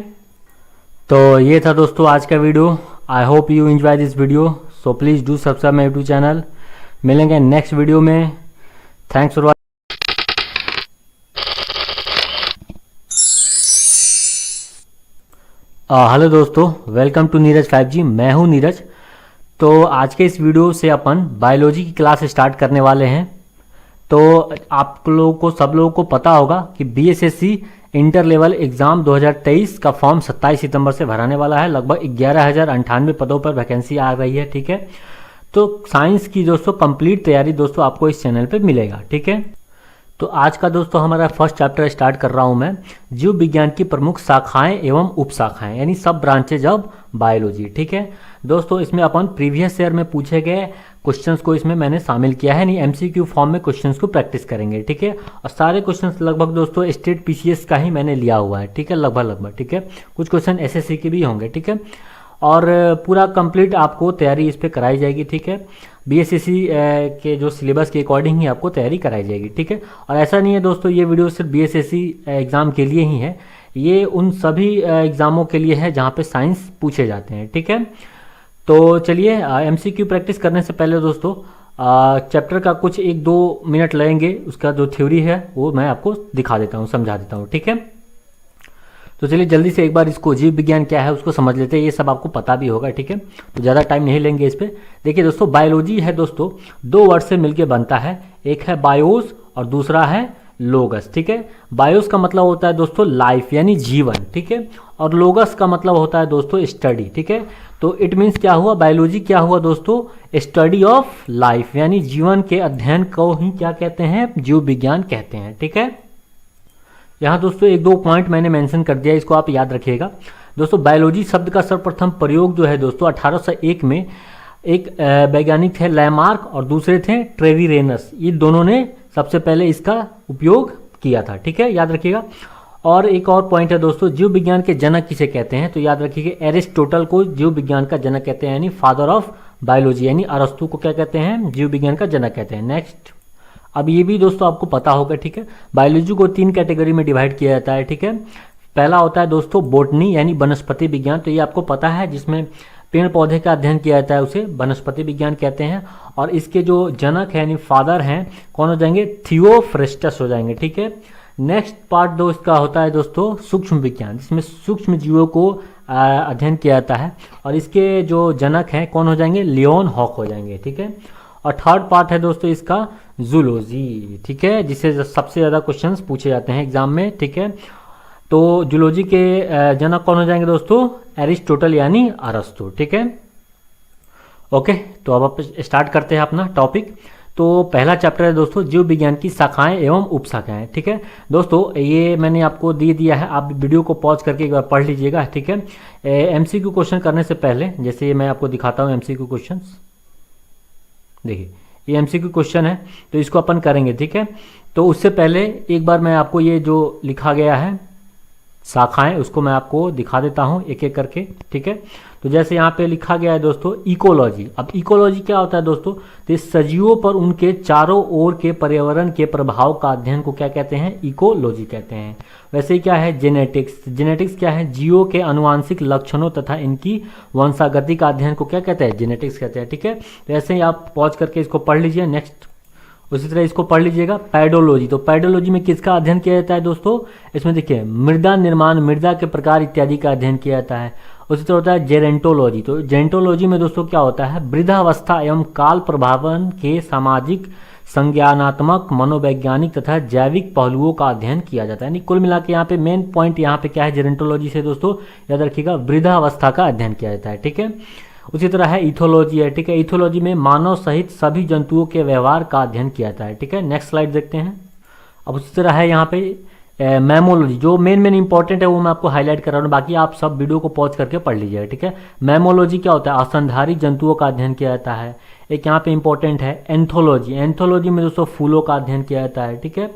तो ये था दोस्तों आज का video. I hope you enjoy this video, so please do subscribe my YouTube channel. मिलेंगे नेक्स्ट वीडियो में। थैंक्स फॉर हेलो दोस्तों, वेलकम टू नीरज 5G। मैं हूं नीरज। तो आज के इस वीडियो से अपन बायोलॉजी की क्लास स्टार्ट करने वाले हैं। तो आप लोगों को, सब लोगों को पता होगा कि BSSC इंटर लेवल एग्ज़ाम 2023 का फॉर्म 27 सितंबर से भराने वाला है। लगभग 11,098 पदों पर वैकेंसी आ रही है, ठीक है। तो साइंस की दोस्तों कंप्लीट तैयारी दोस्तों आपको इस चैनल पे मिलेगा, ठीक है। तो आज का दोस्तों हमारा फर्स्ट चैप्टर स्टार्ट कर रहा हूं मैं, जीव विज्ञान की प्रमुख शाखाएं एवं उपशाखाएं, यानी सब ब्रांचेज ऑफ बायोलॉजी, ठीक है दोस्तों। इसमें अपन प्रीवियस ईयर में पूछे गए क्वेश्चंस को इसमें मैंने शामिल किया है, नहीं MCQ फॉर्म में क्वेश्चंस को प्रैक्टिस करेंगे, ठीक है। और सारे क्वेश्चंस लगभग दोस्तों स्टेट PCS का ही मैंने लिया हुआ है, ठीक है, लगभग, ठीक है। कुछ क्वेश्चन SSC के भी होंगे, ठीक है। और पूरा कंप्लीट आपको तैयारी इस पर कराई जाएगी, ठीक है। BSSC के जो सिलेबस के अकॉर्डिंग ही आपको तैयारी कराई जाएगी, ठीक है। और ऐसा नहीं है दोस्तों ये वीडियो सिर्फ BSSC एग्ज़ाम के लिए ही है, ये उन सभी एग्ज़ामों के लिए है जहाँ पे साइंस पूछे जाते हैं, ठीक है। तो चलिए MCQ प्रैक्टिस करने से पहले दोस्तों चैप्टर का कुछ 1-2 मिनट लगेंगे, उसका जो थ्योरी है वो मैं आपको दिखा देता हूँ, समझा देता हूँ, ठीक है। तो चलिए जल्दी से एक बार इसको जीव विज्ञान क्या है उसको समझ लेते हैं। ये सब आपको पता भी होगा, ठीक है, तो ज़्यादा टाइम नहीं लेंगे इस पर। देखिए दोस्तों बायोलॉजी है दोस्तों 2 वर्ड से मिलके बनता है, एक है बायोस और दूसरा है लोगस, ठीक है। बायोस का मतलब होता है दोस्तों लाइफ यानी जीवन, ठीक है, और लोगस का मतलब होता है दोस्तों स्टडी, ठीक है। तो इट मीन्स क्या हुआ, बायोलॉजी क्या हुआ दोस्तों, स्टडी ऑफ लाइफ, यानी जीवन के अध्ययन को ही क्या कहते हैं, जीव विज्ञान कहते हैं, ठीक है। यहाँ दोस्तों 1-2 पॉइंट मैंने मेंशन कर दिया, इसको आप याद रखिएगा दोस्तों। बायोलॉजी शब्द का सर्वप्रथम प्रयोग जो है दोस्तों 1801 में एक वैज्ञानिक थे लैमार्क और दूसरे थे ट्रेविरेनस, ये दोनों ने सबसे पहले इसका उपयोग किया था, ठीक है, याद रखिएगा। और एक और पॉइंट है दोस्तों, जीव विज्ञान के जनक किसे कहते हैं, तो याद रखिएगा एरिस्टोटल को जीव विज्ञान का जनक कहते हैं, यानी फादर ऑफ बायोलॉजी, यानी अरस्तु को क्या कहते हैं, जीव विज्ञान का जनक कहते हैं। नेक्स्ट, अब ये भी दोस्तों आपको पता होगा, ठीक है, बायोलॉजी को 3 कैटेगरी में डिवाइड किया जाता है, ठीक है। पहला होता है दोस्तों बोटनी यानी वनस्पति विज्ञान, तो ये आपको पता है जिसमें पेड़ पौधे का अध्ययन किया जाता है, उसे वनस्पति विज्ञान कहते हैं। और इसके जो जनक है यानी फादर हैं कौन हो जाएंगे, थियोफ्रेस्टस हो जाएंगे, ठीक है। नेक्स्ट पार्ट इसका होता है दोस्तों सूक्ष्म विज्ञान, जिसमें सूक्ष्म जीवों को अध्ययन किया जाता है, और इसके जो जनक हैं कौन हो जाएंगे, लियोन हॉक हो जाएंगे, ठीक है। और थर्ड पार्ट है दोस्तों इसका जूलॉजी, ठीक है, जिससे सबसे ज़्यादा क्वेश्चंस पूछे जाते हैं एग्जाम में, ठीक है। तो जूलॉजी के जनक कौन हो जाएंगे दोस्तों, एरिस्टोटल यानी अरस्तु, ठीक है। ओके, तो अब आप स्टार्ट करते हैं अपना टॉपिक। तो पहला चैप्टर है दोस्तों जीव विज्ञान की शाखाएं एवं उपशाखाएं, ठीक है। दोस्तों ये मैंने आपको दे दिया है, आप वीडियो को पॉज करके एक बार पढ़ लीजिएगा, ठीक है। एमसीक्यू क्वेश्चन करने से पहले जैसे मैं आपको दिखाता हूँ एमसीक्यू क्वेश्चन, देखिए ये एमसीक्यू क्वेश्चन है, तो इसको अपन करेंगे, ठीक है। तो उससे पहले एक बार मैं आपको ये जो लिखा गया है शाखाएं उसको मैं आपको दिखा देता हूँ एक एक करके, ठीक है। तो जैसे यहाँ पे लिखा गया है दोस्तों इकोलॉजी। अब इकोलॉजी क्या होता है दोस्तों, तो सजीवों पर उनके चारों ओर के पर्यावरण के प्रभाव का अध्ययन को क्या कहते हैं, इकोलॉजी कहते हैं। वैसे ही क्या है जेनेटिक्स, जेनेटिक्स क्या है, जीवों के आनुवांशिक लक्षणों तथा इनकी वंशागति का अध्ययन को क्या कहते हैं, जेनेटिक्स कहते हैं, ठीक है। तो ऐसे ही आप पॉज करके इसको पढ़ लीजिए। नेक्स्ट उसी तरह इसको पढ़ लीजिएगा पैडोलॉजी। तो पैडोलॉजी में किसका अध्ययन किया जाता है दोस्तों, इसमें देखिए मृदा निर्माण, मृदा के प्रकार इत्यादि का अध्ययन किया जाता है। उसी तरह होता है जेरेंटोलॉजी। तो जेरेंटोलॉजी में दोस्तों क्या होता है, वृद्धावस्था एवं काल प्रभावन के सामाजिक, संज्ञानात्मक, मनोवैज्ञानिक तथा जैविक पहलुओं का अध्ययन किया जाता है। यानी कुल मिला के यहाँ पे मेन पॉइंट यहाँ पे क्या है, जेरेंटोलॉजी से दोस्तों याद रखिएगा वृद्धावस्था का अध्ययन किया जाता है, ठीक है। उसी तरह है इथोलॉजी है, ठीक है। इथोलॉजी में मानव सहित सभी जंतुओं के व्यवहार का अध्ययन किया जाता है, ठीक है। नेक्स्ट स्लाइड देखते हैं। अब उसी तरह है यहाँ पे मैमोलॉजी, जो मेन इंपॉर्टेंट है वो मैं आपको हाईलाइट कर रहा हूँ, बाकी आप सब वीडियो को पॉज करके पढ़ लीजिएगा, ठीक है। मैमोलॉजी क्या होता है, स्तनधारी जंतुओं का अध्ययन किया जाता है। एक यहाँ पे इंपॉर्टेंट है एंथोलॉजी। एंथोलॉजी में दोस्तों फूलों का अध्ययन किया जाता है, ठीक है।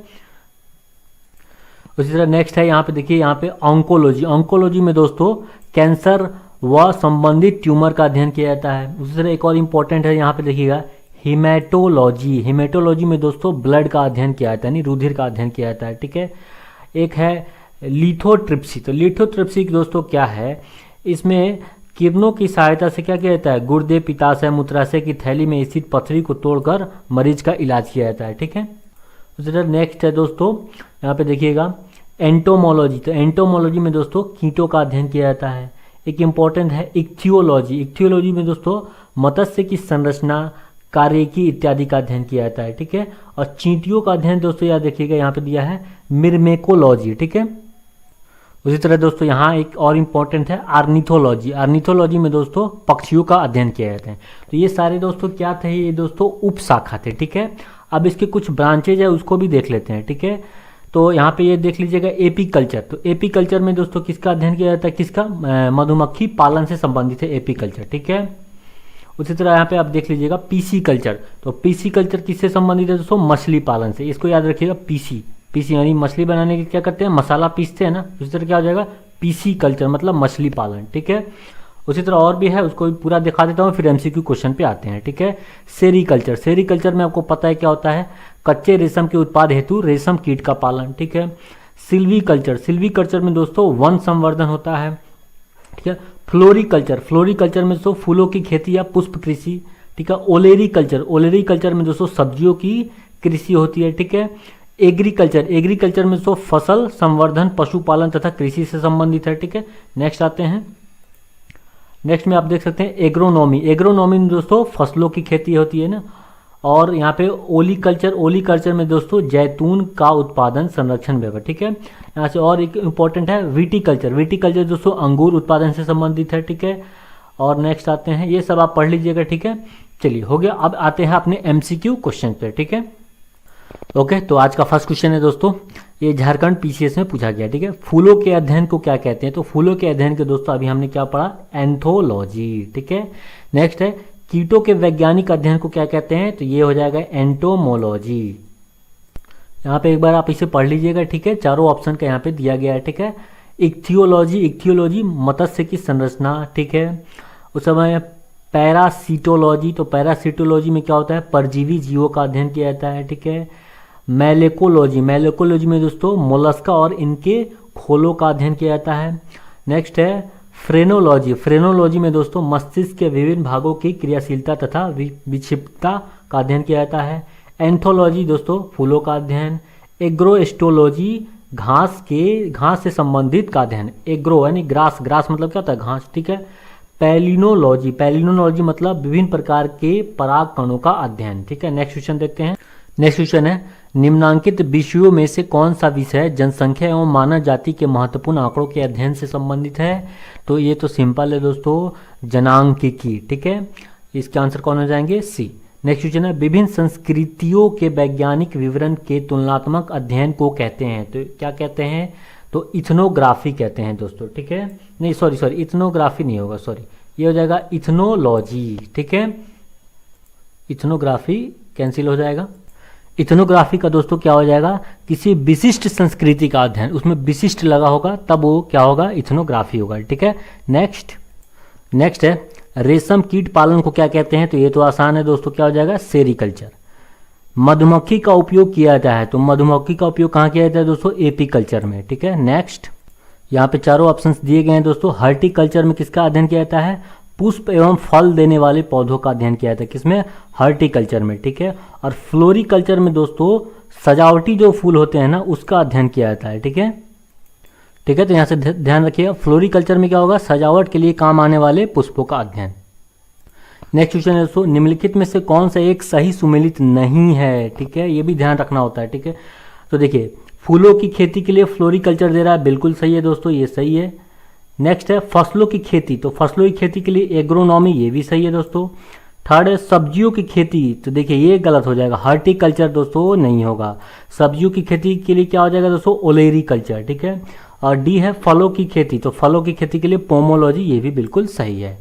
उसी तरह नेक्स्ट है यहाँ पे देखिए, यहाँ पे ऑन्कोलॉजी। ऑन्कोलॉजी में दोस्तों कैंसर व संबंधित ट्यूमर का अध्ययन किया जाता है। उसी तरह एक और इम्पोर्टेंट है यहाँ पे देखिएगा हीमेटोलॉजी। हीमेटोलॉजी में दोस्तों ब्लड का अध्ययन किया जाता है, यानी रुधिर का अध्ययन किया जाता है, ठीक है। एक है लिथोट्रिप्सी। तो लिथोट्रिप्सी दोस्तों क्या है, इसमें किरणों की सहायता से क्या किया जाता है, गुर्दे, पित्ताशय, मूत्राशय की थैली में स्थित पथरी को तोड़कर मरीज का इलाज किया जाता है, ठीक है। उसी तरह नेक्स्ट है दोस्तों यहाँ पे देखिएगा एंटोमोलॉजी। तो एंटोमोलॉजी में दोस्तों कीटों का अध्ययन किया जाता है। एक इम्पॉर्टेंट है इक्थियोलॉजी। इक्थियोलॉजी में दोस्तों मत्स्य की संरचना, कार्यकी इत्यादि का अध्ययन किया जाता है, ठीक है। और चींटियों का अध्ययन दोस्तों याद रखिएगा यहाँ पे दिया है मिर्मेकोलॉजी, ठीक है। उसी तरह दोस्तों यहाँ एक और इम्पॉर्टेंट है आर्निथोलॉजी। आर्निथोलॉजी में दोस्तों पक्षियों का अध्ययन किया जाता है। तो ये सारे दोस्तों क्या थे, ये दोस्तों उपशाखा थे, ठीक है। अब इसके कुछ ब्रांचेज है उसको भी देख लेते हैं, ठीक है। तो यहाँ पे ये देख लीजिएगा एपी कल्चर। तो एपी कल्चर में दोस्तों किसका अध्ययन किया जाता है, किसका, मधुमक्खी पालन से संबंधित है एपी कल्चर, ठीक है। उसी तरह यहाँ पे आप देख लीजिएगा पीसी कल्चर। तो पीसी कल्चर किससे संबंधित है दोस्तों, मछली पालन से। इसको याद रखिएगा पीसी, पीसी यानी मछली बनाने के क्या करते हैं, मसाला पीसते हैं ना, उसी तरह क्या हो जाएगा पीसी कल्चर मतलब मछली पालन, ठीक है। उसी तरह और भी है, उसको भी पूरा दिखा देता हूँ, फिर एमसीक्यू क्वेश्चन पे आते हैं, ठीक है। सेरीकल्चर। सेरीकल्चर में आपको पता है क्या होता है, कच्चे रेशम के उत्पाद हेतु रेशम कीट का पालन, ठीक है। सिल्वीकल्चर। सिल्वीकल्चर में दोस्तों वन संवर्धन होता है, ठीक है। फ्लोरिकल्चर। फ्लोरिकल्चर में दोस्तों फूलों की खेती या पुष्प कृषि, ठीक है। ओलेरीकल्चर। ओलेरीकल्चर में दोस्तों सब्जियों की कृषि होती है, ठीक है। एग्रीकल्चर। एग्रीकल्चर में दोस्तों फसल संवर्धन, पशुपालन तथा कृषि से संबंधित है, ठीक है। नेक्स्ट आते हैं, नेक्स्ट में आप देख सकते हैं एग्रोनॉमी। एग्रोनॉमी में दोस्तों फसलों की खेती होती है ना। और यहाँ पे ओलीकल्चर। ओलीकल्चर में दोस्तों जैतून का उत्पादन, संरक्षण, व्यवहार, ठीक है। यहाँ से और एक इम्पॉर्टेंट है विटीकल्चर। विटीकल्चर दोस्तों अंगूर उत्पादन से संबंधित है, ठीक है। और नेक्स्ट आते हैं, ये सब आप पढ़ लीजिएगा, ठीक है। चलिए हो गया, अब आते हैं अपने एमसीक्यू क्वेश्चन पे, ठीक है। ओके, तो आज का फर्स्ट क्वेश्चन है दोस्तों, ये झारखंड पीसीएस में पूछा गया, ठीक है। फूलों के अध्ययन को क्या कहते हैं, तो फूलों के अध्ययन के दोस्तों अभी हमने क्या पढ़ा, एंथोलॉजी, ठीक है। नेक्स्ट है कीटों के वैज्ञानिक अध्ययन को क्या कहते हैं, तो ये हो जाएगा एंटोमोलॉजी। यहाँ पे एक बार आप इसे पढ़ लीजिएगा, ठीक है। चारों ऑप्शन का यहाँ पे दिया गया है, ठीक है। इक्थियोलॉजी। इक्थियोलॉजी मत्स्य की संरचना, ठीक है। उस समय पैरासीटोलॉजी। तो पैरासीटोलॉजी में क्या होता है, परजीवी जीवों का अध्ययन किया जाता है, ठीक है। मैलेकोलॉजी। मैलेकोलॉजी में दोस्तों मोलस्का और इनके खोलों का अध्ययन किया जाता है। नेक्स्ट है फ्रेनोलॉजी। फ्रेनोलॉजी में दोस्तों मस्तिष्क के विभिन्न भागों की क्रियाशीलता तथा विक्षिप्तता का अध्ययन किया जाता है। एंथोलॉजी दोस्तों फूलों का अध्ययन। एग्रोएस्टोलॉजी घास से संबंधित का अध्ययन। एग्रो यानी ग्रास, ग्रास मतलब क्या होता है, घास, ठीक है। पैलिनोलॉजी, पैलिनोलॉजी मतलब विभिन्न प्रकार के पराग कणों का अध्ययन, ठीक है। नेक्स्ट क्वेश्चन देखते हैं। नेक्स्ट क्वेश्चन है, निम्नांकित विषयों में से कौन सा विषय जनसंख्या एवं मानव जाति के महत्वपूर्ण आंकड़ों के अध्ययन से संबंधित है? तो ये तो सिंपल है दोस्तों, जनांकिकी, ठीक है। इसके आंसर कौन हो जाएंगे, सी। नेक्स्ट क्वेश्चन है, विभिन्न संस्कृतियों के वैज्ञानिक विवरण के तुलनात्मक अध्ययन को कहते हैं। तो क्या कहते हैं, तो इथनोग्राफी कहते हैं दोस्तों, ठीक है। नहीं सॉरी, इथनोग्राफी नहीं होगा, सॉरी, ये हो जाएगा इथनोलॉजी, ठीक है। इथनोग्राफी कैंसिल हो जाएगा। इथनोग्राफी का दोस्तों क्या हो जाएगा, किसी विशिष्ट संस्कृति का अध्ययन, उसमें विशिष्ट लगा होगा तब वो क्या होगा, इथनोग्राफी होगा, ठीक है। नेक्स्ट है, रेशम कीट पालन को क्या कहते हैं? तो ये तो आसान है दोस्तों, क्या हो जाएगा, सेरीकल्चर। मधुमक्खी का उपयोग किया जाता है, तो मधुमक्खी का उपयोग कहाँ किया जाता है दोस्तों, एपीकल्चर में, ठीक है। नेक्स्ट, यहाँ पे चारों ऑप्शंस दिए गए हैं दोस्तों। हॉर्टिकल्चर में किसका अध्ययन किया जाता है, पुष्प एवं फल देने वाले पौधों का अध्ययन किया जाता है, किसमें, हॉर्टिकल्चर में, ठीक है। और फ्लोरिकल्चर में दोस्तों सजावटी जो फूल होते हैं ना, उसका अध्ययन किया जाता है, ठीक है। ठीक है, तो यहाँ से ध्यान रखिएगा, फ्लोरिकल्चर में क्या होगा, सजावट के लिए काम आने वाले पुष्पों का अध्ययन। नेक्स्ट क्वेश्चन है दोस्तों, निम्नलिखित में से कौन सा एक सही सुमेलित नहीं है, ठीक है, ये भी ध्यान रखना होता है, ठीक है। तो देखिए, फूलों की खेती के लिए फ्लोरिकल्चर दे रहा है, बिल्कुल सही है दोस्तों, ये सही है। नेक्स्ट है फसलों की खेती, तो फसलों की खेती के लिए एग्रोनॉमी, ये भी सही है दोस्तों। थर्ड है सब्जियों की खेती, तो देखिए ये गलत हो जाएगा, हॉर्टिकल्चर दोस्तों नहीं होगा। सब्जियों की खेती के लिए क्या हो जाएगा दोस्तों, ओलेरीकल्चर, ठीक है। और डी है फलों की खेती, तो फलों की खेती के लिए पोमोलॉजी, ये भी बिल्कुल सही है।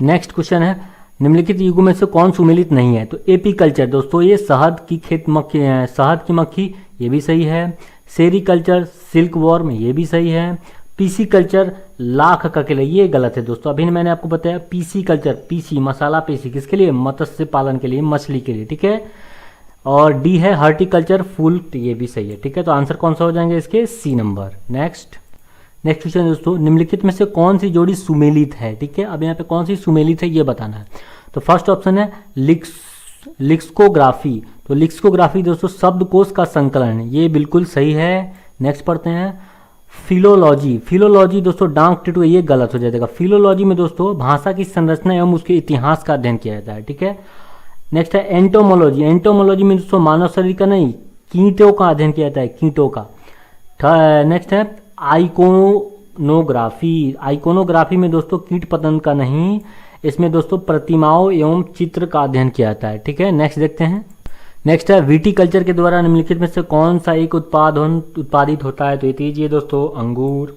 नेक्स्ट क्वेश्चन है, निम्नलिखित युगों में से कौन सुमेलित नहीं है? तो एपीकल्चर दोस्तों ये शहद की मक्खी, शहद की मक्खी, ये भी सही है। सेरीकल्चर सिल्क वॉर्म, ये भी सही है। पीसी कल्चर लाख का के लिए, ये गलत है दोस्तों। अभी मैंने आपको बताया पीसी कल्चर, पीसी मसाला पीसी किसके लिए, मत्स्य पालन के लिए, मछली के लिए, ठीक है। और डी है हॉर्टिकल्चर फूल, तो ये भी सही है, ठीक है। तो आंसर कौन सा हो जाएंगे इसके, सी नंबर। नेक्स्ट क्वेश्चन दोस्तों, निम्नलिखित में से कौन सी जोड़ी सुमेलित है, ठीक है। अब यहाँ पे कौन सी सुमेलित है ये बताना है। तो फर्स्ट ऑप्शन है लिक्सकोग्राफी, तो लिक्सकोग्राफी दोस्तों शब्दकोश का संकलन, ये बिल्कुल सही है। नेक्स्ट पढ़ते हैं फिलोलॉजी, फिलोलॉजी दोस्तों डांक टिटू, ये गलत हो जाएगा। फिलोलॉजी में दोस्तों भाषा की संरचना एवं उसके इतिहास का अध्ययन किया जाता है, ठीक है। नेक्स्ट है एंटोमोलॉजी, एंटोमोलॉजी में दोस्तों मानव शरीर का नहीं, कीटों का अध्ययन किया जाता है, कीटों का। नेक्स्ट है आइकोनोग्राफी, आइकोनोग्राफी में दोस्तों कीट पतंग का नहीं, इसमें दोस्तों प्रतिमाओं एवं चित्र का अध्ययन किया जाता है, ठीक है। नेक्स्ट देखते हैं। नेक्स्ट है विटीकल्चर के द्वारा निम्नलिखित में से कौन सा एक उत्पादित होता है? तो ये दीजिए दोस्तों, अंगूर।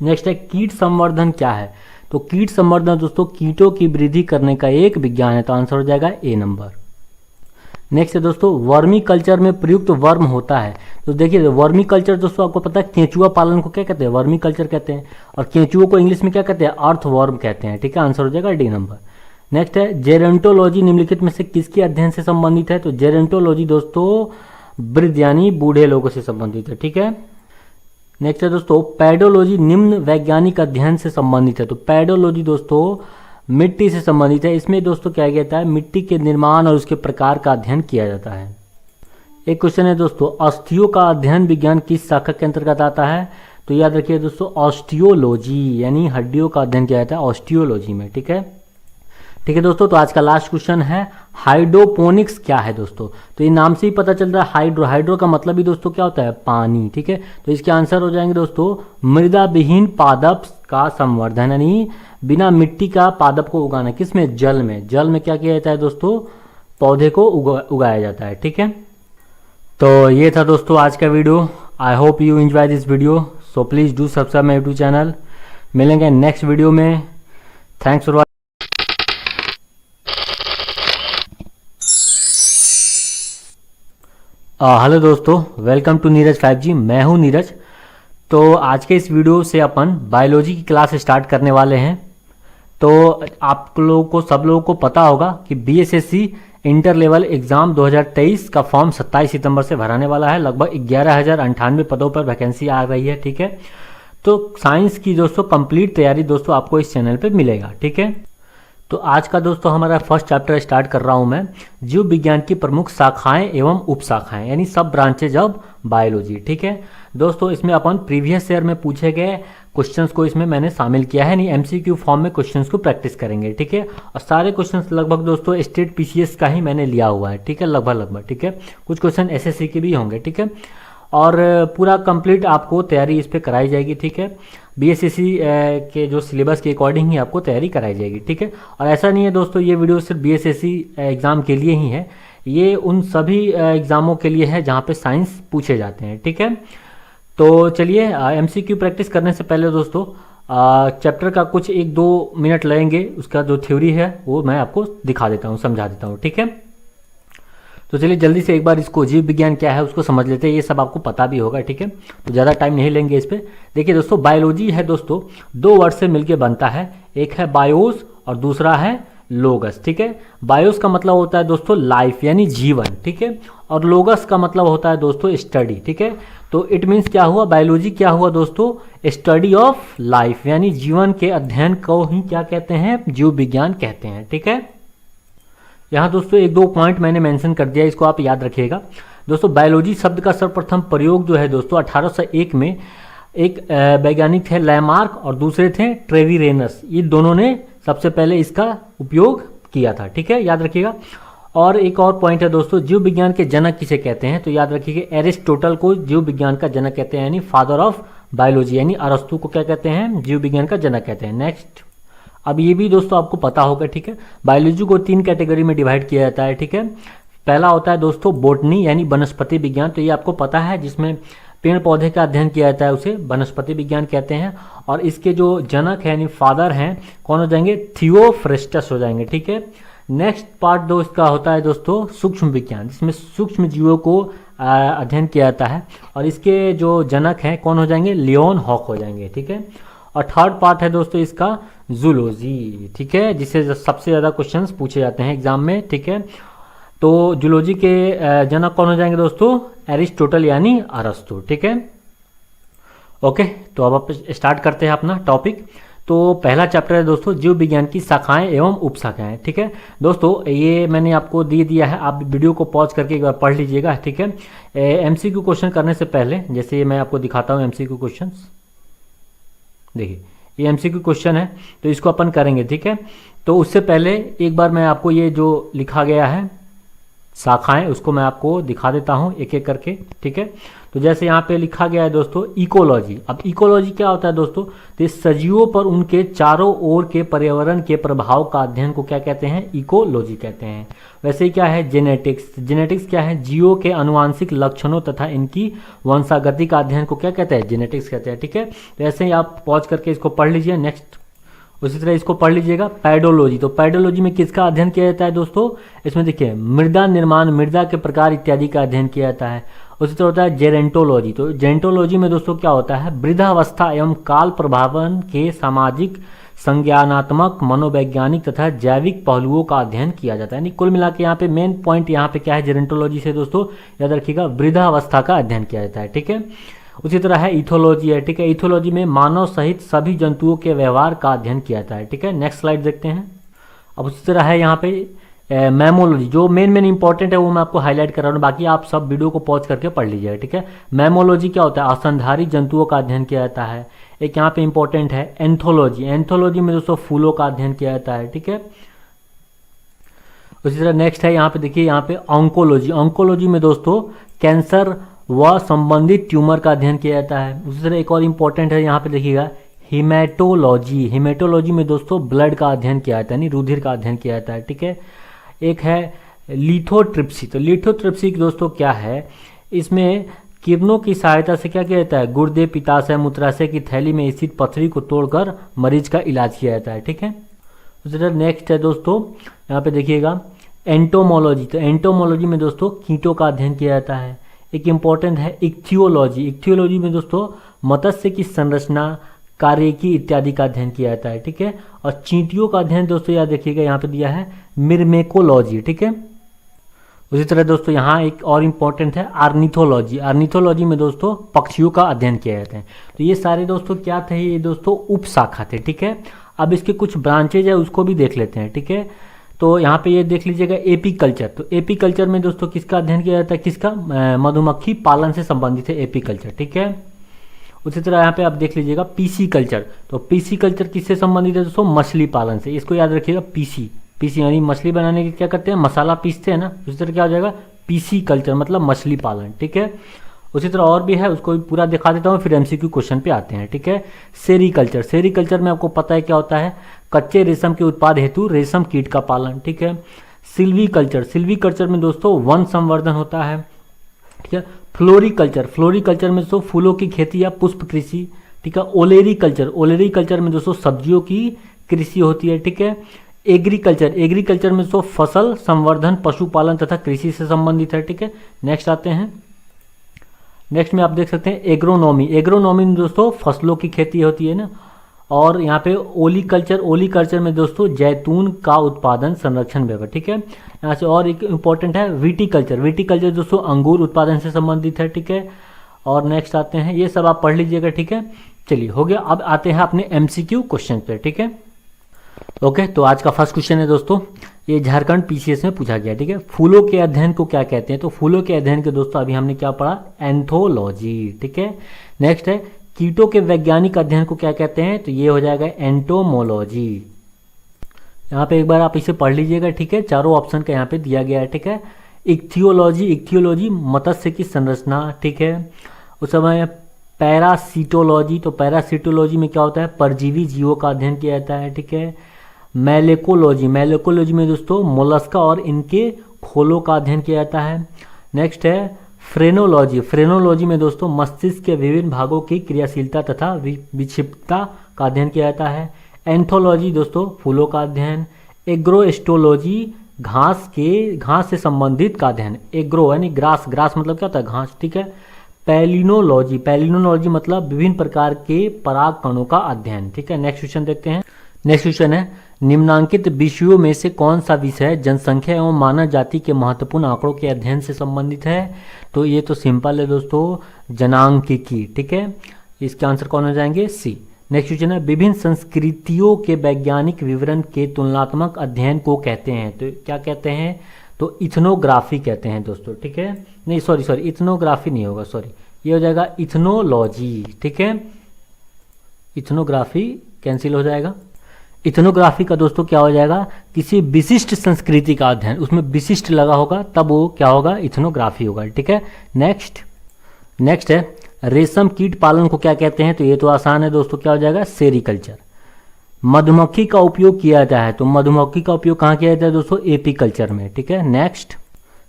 नेक्स्ट है कीट संवर्धन क्या है? तो कीट संवर्धन दोस्तों कीटों की वृद्धि करने का एक विज्ञान है, तो आंसर हो जाएगा ए नंबर। नेक्स्ट है दोस्तों वर्मी कल्चर में प्रयुक्त वर्म होता है, तो देखिए वर्मी कल्चर दोस्तों आपको पता है केंचुआ पालन को क्या कहते हैं, वर्मी कल्चर कहते हैं। और केंचुओं को इंग्लिश में क्या कहते हैं, अर्थ वर्म कहते हैं, ठीक है। आंसर हो जाएगा डी नंबर। नेक्स्ट है जेरेंटोलॉजी निम्नलिखित में से किसके अध्ययन से संबंधित है? तो जेरेंटोलॉजी दोस्तों वृद्ध यानी बूढ़े लोगों से संबंधित है, ठीक है। नेक्स्ट है दोस्तों पैडोलॉजी निम्न वैज्ञानिक अध्ययन से संबंधित है, तो पैडोलॉजी दोस्तों मिट्टी से संबंधित है। इसमें दोस्तों क्या किया जाता है, मिट्टी के निर्माण और उसके प्रकार का अध्ययन किया जाता है। एक क्वेश्चन है दोस्तों अस्थियों का अध्ययन विज्ञान किस शाखा के अंतर्गत आता है? तो याद रखिए दोस्तों ऑस्टियोलॉजी, यानी हड्डियों का अध्ययन किया जाता है ऑस्टियोलॉजी में, ठीक है। ठीक है दोस्तों, तो आज का लास्ट क्वेश्चन है हाइड्रोपोनिक्स क्या है दोस्तों? तो ये नाम से ही पता चल रहा है हाइड्रो, हाइड्रो का मतलब ही दोस्तों क्या होता है, पानी, ठीक है। तो इसके आंसर हो जाएंगे दोस्तों मृदा विहीन पादप का संवर्धन, यानी बिना मिट्टी का पादप को उगाना, किसमें, जल में। जल में क्या किया जाता है दोस्तों, पौधे को उगाया जाता है, ठीक है। तो ये था दोस्तों आज का video. I hope you enjoy this video, so please do subscribe my YouTube channel. मिलेंगे नेक्स्ट वीडियो में। थैंक्स फॉर हेलो दोस्तों, वेलकम टू नीरज 5G। मैं हूं नीरज। तो आज के इस वीडियो से अपन बायोलॉजी की क्लास स्टार्ट करने वाले हैं। तो आप लोगों को, सब लोगों को पता होगा कि BSSC इंटर लेवल एग्ज़ाम 2023 का फॉर्म 27 सितंबर से भराने वाला है। लगभग 11,098 पदों पर वैकेंसी आ रही है, ठीक है। तो साइंस की दोस्तों कंप्लीट तैयारी दोस्तों आपको इस चैनल पे मिलेगा, ठीक है। तो आज का दोस्तों हमारा फर्स्ट चैप्टर स्टार्ट कर रहा हूँ मैं, जीव विज्ञान की प्रमुख शाखाएं एवं उपशाखाएं यानी सब ब्रांचेज ऑफ बायोलॉजी। ठीक है दोस्तों, इसमें अपन प्रीवियस ईयर में पूछे गए क्वेश्चंस को इसमें मैंने शामिल किया है, नहीं एमसीक्यू फॉर्म में क्वेश्चंस को प्रैक्टिस करेंगे। ठीक है, और सारे क्वेश्चंस लगभग दोस्तों स्टेट पीसीएस का ही मैंने लिया हुआ है। ठीक है, लगभग। ठीक है, कुछ क्वेश्चन एसएससी के भी होंगे। ठीक है, और पूरा कंप्लीट आपको तैयारी इस पर कराई जाएगी। ठीक है, बीएसएससी के जो सिलेबस के अकॉर्डिंग ही आपको तैयारी कराई जाएगी। ठीक है, और ऐसा नहीं है दोस्तों ये वीडियो सिर्फ बीएसएससी एग्ज़ाम के लिए ही है, ये उन सभी एग्ज़ामों के लिए है जहाँ पे साइंस पूछे जाते हैं। ठीक है, तो चलिए एमसीक्यू प्रैक्टिस करने से पहले दोस्तों चैप्टर का कुछ 1-2 मिनट लगेंगे, उसका जो थ्योरी है वो मैं आपको दिखा देता हूँ, समझा देता हूँ। ठीक है, तो चलिए जल्दी से एक बार इसको जीव विज्ञान क्या है उसको समझ लेते हैं, ये सब आपको पता भी होगा। ठीक है, तो ज़्यादा टाइम नहीं लेंगे इस पर। देखिए दोस्तों, बायोलॉजी है दोस्तों 2 वर्ड से मिलके बनता है, एक है बायोस और दूसरा है लोगस। ठीक है, बायोस का मतलब होता है दोस्तों लाइफ यानी जीवन। ठीक है, और लोगस का मतलब होता है दोस्तों स्टडी। ठीक है, तो इट मीन्स क्या हुआ, बायोलॉजी क्या हुआ दोस्तों, स्टडी ऑफ लाइफ यानी जीवन के अध्ययन को ही क्या कहते हैं, जीव विज्ञान कहते हैं। ठीक है, यहाँ दोस्तों 1-2 पॉइंट मैंने मेंशन कर दिया, इसको आप याद रखिएगा। दोस्तों बायोलॉजी शब्द का सर्वप्रथम प्रयोग जो है दोस्तों 1801 में एक वैज्ञानिक थे लैमार्क और दूसरे थे ट्रेविरेनस, ये दोनों ने सबसे पहले इसका उपयोग किया था। ठीक है, याद रखिएगा। और एक और पॉइंट है दोस्तों, जीव विज्ञान के जनक किसे कहते हैं, तो याद रखिएगा एरिस्टोटल को जीव विज्ञान का जनक कहते हैं, यानी फादर ऑफ बायोलॉजी, यानी अरस्तु को क्या कहते हैं, जीव विज्ञान का जनक कहते हैं। नेक्स्ट, अब ये भी दोस्तों आपको पता होगा। ठीक है, बायोलॉजी को 3 कैटेगरी में डिवाइड किया जाता है। ठीक है, पहला होता है दोस्तों बोटनी यानी वनस्पति विज्ञान, तो ये आपको पता है, जिसमें पेड़ पौधे का अध्ययन किया जाता है उसे वनस्पति विज्ञान कहते हैं। और इसके जो जनक है यानी फादर हैं कौन हो जाएंगे, थियोफ्रेस्टस हो जाएंगे। ठीक है, नेक्स्ट पार्ट दो इसका होता है दोस्तों सूक्ष्म विज्ञान, जिसमें सूक्ष्म जीवों को अध्ययन किया जाता है, और इसके जो जनक हैं कौन हो जाएंगे, लियोन हॉक हो जाएंगे। ठीक है, और थर्ड पार्ट है दोस्तों इसका जूलॉजी। ठीक है, जिससे सबसे ज़्यादा क्वेश्चंस पूछे जाते हैं एग्जाम में। ठीक है, तो जूलॉजी के जनक कौन हो जाएंगे दोस्तों, एरिस्टोटल यानी अरस्तु। ठीक है, ओके, तो अब आप स्टार्ट करते हैं अपना टॉपिक। तो पहला चैप्टर है दोस्तों जीव विज्ञान की शाखाएं एवं उपशाखाएं। ठीक है दोस्तों, ये मैंने आपको दे दिया है, आप वीडियो को पॉज करके एक बार पढ़ लीजिएगा। ठीक है, एमसीक्यू क्वेश्चन करने से पहले जैसे मैं आपको दिखाता हूँ एमसीक्यू क्वेश्चन, देखिए ये एमसीक्यू क्वेश्चन है तो इसको अपन करेंगे। ठीक है, तो उससे पहले एक बार मैं आपको ये जो लिखा गया है शाखाएं उसको मैं आपको दिखा देता हूं एक एक करके। ठीक है, तो जैसे यहाँ पे लिखा गया है दोस्तों इकोलॉजी। अब इकोलॉजी क्या होता है दोस्तों, तो इस सजीवों पर उनके चारों ओर के पर्यावरण के प्रभाव का अध्ययन को क्या कहते हैं, इकोलॉजी कहते हैं। वैसे ही क्या है जेनेटिक्स, जेनेटिक्स क्या है, जीवों के अनुवांशिक लक्षणों तथा इनकी वंशागति का अध्ययन को क्या कहते हैं, जेनेटिक्स कहते हैं। ठीक है, तो ऐसे ही आप पॉज करके इसको पढ़ लीजिए। नेक्स्ट उसी तरह इसको पढ़ लीजिएगा पैडोलॉजी। तो पैडोलॉजी में किसका अध्ययन किया जाता है दोस्तों, इसमें देखिए मृदा निर्माण, मृदा के प्रकार इत्यादि का अध्ययन किया जाता है। उसी तरह होता है जेरेंटोलॉजी। तो जेरेंटोलॉजी में दोस्तों क्या होता है, वृद्धावस्था एवं काल प्रभावन के सामाजिक, संज्ञानात्मक, मनोवैज्ञानिक तथा जैविक पहलुओं का अध्ययन किया जाता है। यानी कुल मिला के यहाँ पे मेन पॉइंट यहाँ पे क्या है, जेरेंटोलॉजी से दोस्तों याद रखिएगा वृद्धावस्था का अध्ययन किया जाता है। ठीक है, उसी तरह है इथोलॉजी है। ठीक है, इथोलॉजी में मानव सहित सभी जंतुओं के व्यवहार का अध्ययन किया जाता है। ठीक है, नेक्स्ट स्लाइड देखते हैं। अब उसी तरह है यहाँ पे मैमोलॉजी, जो मेन इंपॉर्टेंट है वो मैं आपको हाईलाइट कर रहा हूँ, बाकी आप सब वीडियो को पॉज करके पढ़ लीजिएगा। ठीक है, मैमोलॉजी क्या होता है, स्तनधारी जंतुओं का अध्ययन किया जाता है। एक यहाँ पे इंपॉर्टेंट है एंथोलॉजी, एंथोलॉजी में दोस्तों फूलों का अध्ययन किया जाता है। ठीक है, उसी तरह नेक्स्ट है यहाँ पे देखिए, यहाँ पे ऑन्कोलॉजी, ऑन्कोलॉजी में दोस्तों कैंसर व संबंधित ट्यूमर का अध्ययन किया जाता है। उसी तरह एक और इम्पोर्टेंट है यहाँ पे देखिएगा हीमेटोलॉजी, हीमेटोलॉजी में दोस्तों ब्लड का अध्ययन किया जाता है, यानी रुधिर का अध्ययन किया जाता है। ठीक है, एक है लिथोट्रिप्सी। तो लिथोट्रिप्सी दोस्तों क्या है, इसमें किरणों की सहायता से क्या किया जाता है, गुर्दे, पित्ताशय, मूत्राशय की थैली में स्थित पथरी को तोड़कर मरीज का इलाज किया जाता है। ठीक है, उसी तरह नेक्स्ट है दोस्तों यहाँ पे देखिएगा एंटोमोलॉजी। तो एंटोमोलॉजी में दोस्तों कीटों का अध्ययन किया जाता है। एक इम्पॉर्टेंट है इक्थियोलॉजी, इक्थियोलॉजी में दोस्तों मत्स्य की संरचना, कार्यकी इत्यादि का अध्ययन किया जाता है। ठीक है, और चींटियों का अध्ययन दोस्तों याद रखिएगा यहाँ पे दिया है मिर्मेकोलॉजी। ठीक है, उसी तरह दोस्तों यहाँ एक और इम्पॉर्टेंट है आर्निथोलॉजी, आर्निथोलॉजी में दोस्तों पक्षियों का अध्ययन किया जाता है। तो ये सारे दोस्तों क्या थे, ये दोस्तों उप शाखा थे। ठीक है, अब इसके कुछ ब्रांचेज है उसको भी देख लेते हैं, ठीक है। तो यहाँ पे ये देख लीजिएगा एपी कल्चर। तो एपी कल्चर में दोस्तों किसका अध्ययन किया जाता है, किसका, मधुमक्खी पालन से संबंधित है एपी कल्चर, ठीक है। उसी तरह यहाँ पे आप देख लीजिएगा पीसी कल्चर। तो पीसी कल्चर किससे संबंधित है दोस्तों, मछली पालन से। इसको याद रखिएगा, पीसी पीसी यानी मछली बनाने के क्या करते हैं, मसाला पीसते हैं ना, उसी तरह क्या हो जाएगा पीसी कल्चर मतलब मछली पालन, ठीक है। उसी तरह और भी है, उसको भी पूरा दिखा देता हूँ, फिर एमसीक्यू क्वेश्चन पे आते हैं, ठीक है। सेरीकल्चर, सेरीकल्चर में आपको पता है क्या होता है, कच्चे रेशम के उत्पाद हेतु रेशम कीट का पालन, ठीक है। सिल्वीकल्चर, सिल्वीकल्चर में दोस्तों वन संवर्धन होता है, ठीक है। फ्लोरीकल्चर, फ्लोरीकल्चर में दोस्तों फूलों की खेती या पुष्प कृषि, ठीक है। ओलेरी कल्चर, ओलेरी कल्चर में दोस्तों सब्जियों की कृषि होती है, ठीक है। एग्रीकल्चर, एग्रीकल्चर में दोस्तों फसल संवर्धन, पशुपालन तथा कृषि से संबंधित है, ठीक है। नेक्स्ट आते हैं, नेक्स्ट में आप देख सकते हैं एग्रोनॉमी। एग्रोनॉमी में दोस्तों फसलों की खेती होती है ना। और यहाँ पे ओलीकल्चर, ओलीकल्चर में दोस्तों जैतून का उत्पादन, संरक्षण, व्यवहार, ठीक है। यहाँ से और एक इम्पॉर्टेंट है विटीकल्चर। विटीकल्चर दोस्तों अंगूर उत्पादन से संबंधित है, ठीक है। और नेक्स्ट आते हैं, ये सब आप पढ़ लीजिएगा, ठीक है। चलिए हो गया, अब आते हैं अपने एमसीक्यू क्वेश्चन पे, ठीक है। ओके, तो आज का फर्स्ट क्वेश्चन है दोस्तों, ये झारखंड पीसीएस में पूछा गया, ठीक है। फूलों के अध्ययन को क्या कहते हैं, तो फूलों के अध्ययन के दोस्तों अभी हमने क्या पढ़ा, एंथोलॉजी, ठीक है। नेक्स्ट है कीटों के वैज्ञानिक अध्ययन को क्या कहते हैं, तो ये हो जाएगा एंटोमोलॉजी। यहाँ पे एक बार आप इसे पढ़ लीजिएगा, ठीक है। चारों ऑप्शन का यहाँ पे दिया गया है, ठीक है। इक्थियोलॉजी, इक्थियोलॉजी मत्स्य की संरचना, ठीक है। उस समय पैरासीटोलॉजी, तो पैरासीटोलॉजी में क्या होता है, परजीवी जीवों का अध्ययन किया जाता है, ठीक है। मैलेकोलॉजी, मैलेकोलॉजी में दोस्तों मोलस्का और इनके खोलों का अध्ययन किया जाता है। नेक्स्ट है फ्रेनोलॉजी, फ्रेनोलॉजी में दोस्तों मस्तिष्क के विभिन्न भागों की क्रियाशीलता तथा विक्षिप्तता का अध्ययन किया जाता है। एंथोलॉजी दोस्तों फूलों का अध्ययन। एग्रोएस्टोलॉजी घास से संबंधित का अध्ययन, एग्रो यानी ग्रास, ग्रास मतलब क्या होता है, घास, ठीक है। पैलिनोलॉजी, पैलिनोलॉजी मतलब विभिन्न प्रकार के पराग कणों का अध्ययन, ठीक है। नेक्स्ट क्वेश्चन देखते हैं। नेक्स्ट क्वेश्चन है निम्नांकित विषयों में से कौन सा विषय जनसंख्या एवं मानव जाति के महत्वपूर्ण आंकड़ों के अध्ययन से संबंधित है, तो ये तो सिंपल है दोस्तों, जनांकिकी, ठीक है। इसके आंसर कौन हो जाएंगे, सी। नेक्स्ट क्वेश्चन है विभिन्न संस्कृतियों के वैज्ञानिक विवरण के तुलनात्मक अध्ययन को कहते हैं, तो क्या कहते हैं, तो इथनोग्राफी कहते हैं दोस्तों, ठीक है। नहीं सॉरी इथनोग्राफी नहीं होगा, सॉरी, ये हो जाएगा इथनोलॉजी, ठीक है। इथनोग्राफी कैंसिल हो जाएगा। इथनोग्राफी का दोस्तों क्या हो जाएगा, किसी विशिष्ट संस्कृति का अध्ययन, उसमें विशिष्ट लगा होगा तब वो क्या होगा, इथनोग्राफी होगा, ठीक है। नेक्स्ट है रेशम कीट पालन को क्या कहते हैं, तो ये तो आसान है दोस्तों, क्या हो जाएगा, सेरीकल्चर। मधुमक्खी का उपयोग किया जाता है, तो मधुमक्खी का उपयोग कहाँ किया जाता है दोस्तों, एपीकल्चर में, ठीक है। नेक्स्ट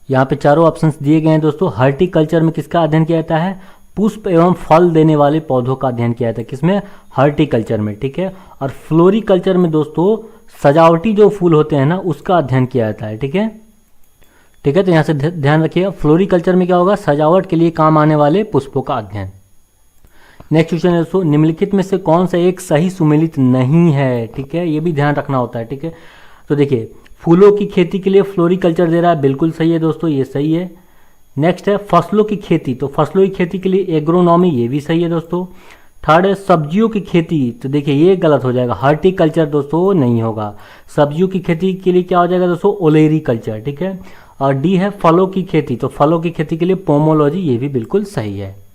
यहाँ पे चारों ऑप्शंस दिए गए हैं दोस्तों। हर्टिकल्चर में किसका अध्ययन किया जाता है, पुष्प एवं फल देने वाले पौधों का अध्ययन किया जाता है, किसमें, हर्टिकल्चर में, ठीक है। और फ्लोरिकल्चर में दोस्तों सजावटी जो फूल होते हैं ना उसका अध्ययन किया जाता है, ठीक है, ठीक है। तो यहाँ से ध्यान रखिएगा, फ्लोरिकल्चर में क्या होगा, सजावट के लिए काम आने वाले पुष्पों का अध्ययन। नेक्स्ट क्वेश्चन है दोस्तों निम्नलिखित में से कौन सा एक सही सुमेलित नहीं है, ठीक है, ये भी ध्यान रखना होता है, ठीक है। तो देखिए फूलों की खेती के लिए फ्लोरिकल्चर दे रहा है, बिल्कुल सही है दोस्तों, ये सही है। नेक्स्ट है फसलों की खेती, तो फसलों की खेती के लिए एग्रोनॉमी, ये भी सही है दोस्तों। थर्ड है सब्जियों की खेती, तो देखिए ये गलत हो जाएगा, हर्टिकल्चर दोस्तों नहीं होगा। सब्जियों की खेती के लिए क्या हो जाएगा दोस्तों, ओलेरी कल्चर, ठीक है। और डी है फलों की खेती, तो फलों की खेती के लिए पोमोलॉजी, ये भी बिल्कुल सही है।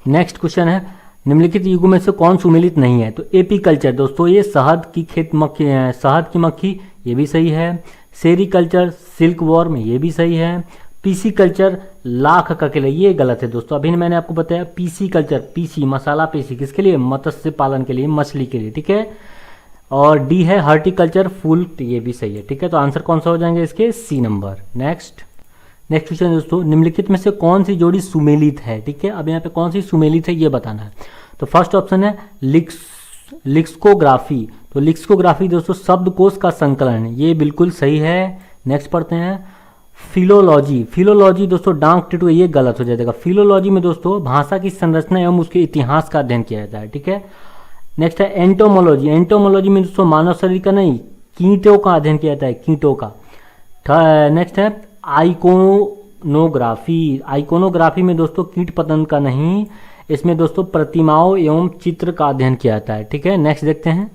नेक्स्ट क्वेश्चन है निम्नलिखित युगों में से कौन सुमेलित नहीं है, तो एपीकल्चर दोस्तों ये शहद की मक्खी है, शहद की मक्खी, ये भी सही है। सेरीकल्चर सिल्क वॉर्म, ये भी सही है। पीसी कल्चर लाख का किला, ये गलत है दोस्तों, अभी मैंने आपको बताया पीसी कल्चर, पीसी मसाला पीसी किसके लिए, मत्स्य पालन के लिए, मछली के लिए, ठीक है। और डी है हॉर्टिकल्चर फूल, ये भी सही है, ठीक है। तो आंसर कौन सा हो जाएंगे इसके, सी नंबर। नेक्स्ट क्वेश्चन दोस्तों निम्नलिखित में से कौन सी जोड़ी सुमेलित है, ठीक है। अब यहाँ पे कौन सी सुमेलित है ये बताना है। तो फर्स्ट ऑप्शन है लिक्सकोग्राफी, तो लिक्सकोग्राफी दोस्तों शब्दकोश का संकलन, ये बिल्कुल सही है। नेक्स्ट पढ़ते हैं फिलोलॉजी, फिलोलॉजी दोस्तों डांक टिटू, ये गलत हो जाएगा। फिलोलॉजी में दोस्तों भाषा की संरचना एवं उसके इतिहास का अध्ययन किया जाता है, ठीक है। नेक्स्ट है एंटोमोलॉजी, एंटोमोलॉजी में दोस्तों मानव शरीर का नहीं, कीटों का अध्ययन किया जाता है, कीटों का। नेक्स्ट है आइकोनोग्राफी, आइकोनोग्राफी में दोस्तों कीट पतंग का नहीं, इसमें दोस्तों प्रतिमाओं एवं चित्र का अध्ययन किया जाता है, ठीक है। नेक्स्ट देखते हैं।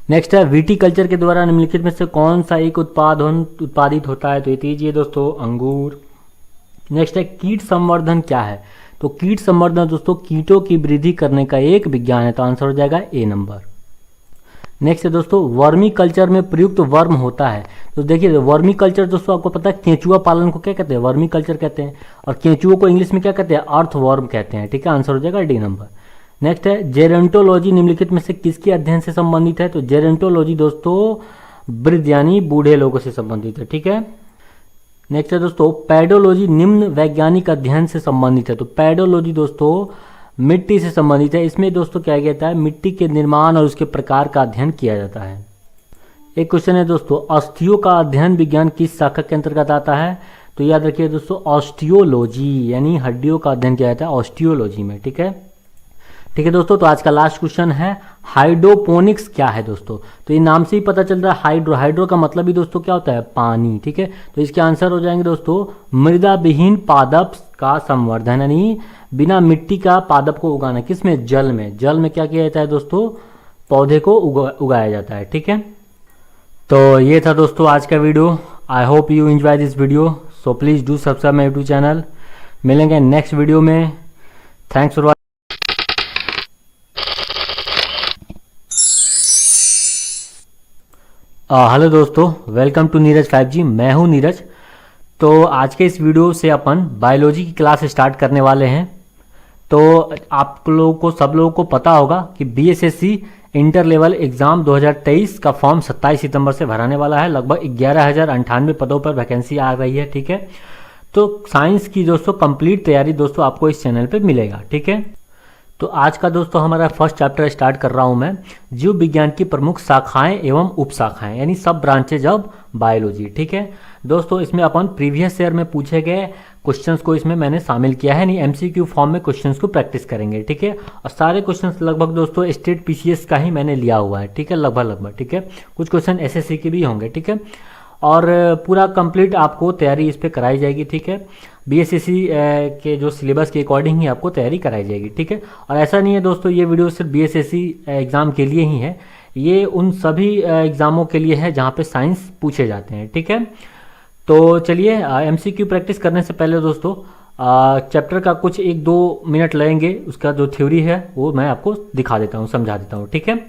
नेक्स्ट है विटीकल्चर के द्वारा निम्नलिखित में से कौन सा एक उत्पादित होता है, तो ये दीजिए दोस्तों अंगूर। नेक्स्ट है कीट संवर्धन क्या है, तो कीट संवर्धन दोस्तों कीटों की वृद्धि करने का एक विज्ञान है, तो आंसर हो जाएगा ए नंबर। नेक्स्ट है दोस्तों वर्मी कल्चर में प्रयुक्त वर्म होता है, तो देखिए वर्मी कल्चर दोस्तों आपको पता है केंचुआ पालन को क्या कहते हैं, वर्मी कल्चर कहते हैं, और केंचुओं को इंग्लिश में क्या कहते हैं, अर्थ वर्म कहते हैं, ठीक है, आंसर हो जाएगा डी नंबर। नेक्स्ट है जेरेंटोलॉजी निम्नलिखित में से किसके अध्ययन से संबंधित है, तो जेरेंटोलॉजी दोस्तों वृद्ध यानी बूढ़े लोगों से संबंधित है, ठीक है। नेक्स्ट है दोस्तों पैडोलॉजी निम्न वैज्ञानिक अध्ययन से संबंधित है, तो पैडोलॉजी दोस्तों मिट्टी से संबंधित है। इसमें दोस्तों क्या किया जाता है, मिट्टी के निर्माण और उसके प्रकार का अध्ययन किया जाता है। एक क्वेश्चन है दोस्तों अस्थियों का अध्ययन विज्ञान किस शाखा के अंतर्गत आता है, तो याद रखिए दोस्तों ऑस्टियोलॉजी यानी हड्डियों का अध्ययन किया जाता है ऑस्टियोलॉजी में, ठीक है। ठीक है दोस्तों, तो आज का लास्ट क्वेश्चन है हाइड्रोपोनिक्स क्या है दोस्तों, तो ये नाम से ही पता चल रहा है हाइड्रो का मतलब ही दोस्तों क्या होता है, पानी, ठीक है। तो इसके आंसर हो जाएंगे दोस्तों मृदा विहीन पादप का संवर्धन, यानी बिना मिट्टी का पादप को उगाना, किसमें, जल में। जल में क्या किया जाता है दोस्तों, पौधे को उगाया जाता है, ठीक है। तो ये था दोस्तों आज का video. I hope you enjoy this video, so please do subscribe my YouTube channel. मिलेंगे नेक्स्ट वीडियो में। थैंक्स फॉर हेलो दोस्तों, वेलकम टू नीरज 5G। मैं हूं नीरज। तो आज के इस वीडियो से अपन बायोलॉजी की क्लास स्टार्ट करने वाले हैं। तो आप लोगों को सब लोगों को पता होगा कि BSSC इंटर लेवल एग्ज़ाम 2023 का फॉर्म 27 सितंबर से भराने वाला है। लगभग 11,098 पदों पर वैकेंसी आ रही है, ठीक है। तो साइंस की दोस्तों कंप्लीट तैयारी दोस्तों आपको इस चैनल पे मिलेगा, ठीक है। तो आज का दोस्तों हमारा फर्स्ट चैप्टर स्टार्ट कर रहा हूं मैं, जीव विज्ञान की प्रमुख शाखाएं एवं उपशाखाएं, यानी सब ब्रांचेज ऑफ बायोलॉजी, ठीक है दोस्तों। इसमें अपन प्रीवियस ईयर में पूछे गए क्वेश्चंस को इसमें मैंने शामिल किया है, यानी MCQ फॉर्म में क्वेश्चंस को प्रैक्टिस करेंगे, ठीक है। और सारे क्वेश्चंस लगभग दोस्तों स्टेट PCS का ही मैंने लिया हुआ है, ठीक है, लगभग, ठीक है। कुछ क्वेश्चन SSC के भी होंगे, ठीक है। और पूरा कंप्लीट आपको तैयारी इस पर कराई जाएगी, ठीक है। BSSC के जो सिलेबस के अकॉर्डिंग ही आपको तैयारी कराई जाएगी, ठीक है। और ऐसा नहीं है दोस्तों ये वीडियो सिर्फ BSSC एग्ज़ाम के लिए ही है, ये उन सभी एग्ज़ामों के लिए है जहाँ पे साइंस पूछे जाते हैं, ठीक है। तो चलिए MCQ प्रैक्टिस करने से पहले दोस्तों चैप्टर का कुछ 1-2 मिनट लगेंगे, उसका जो थ्योरी है वो मैं आपको दिखा देता हूँ, समझा देता हूँ, ठीक है।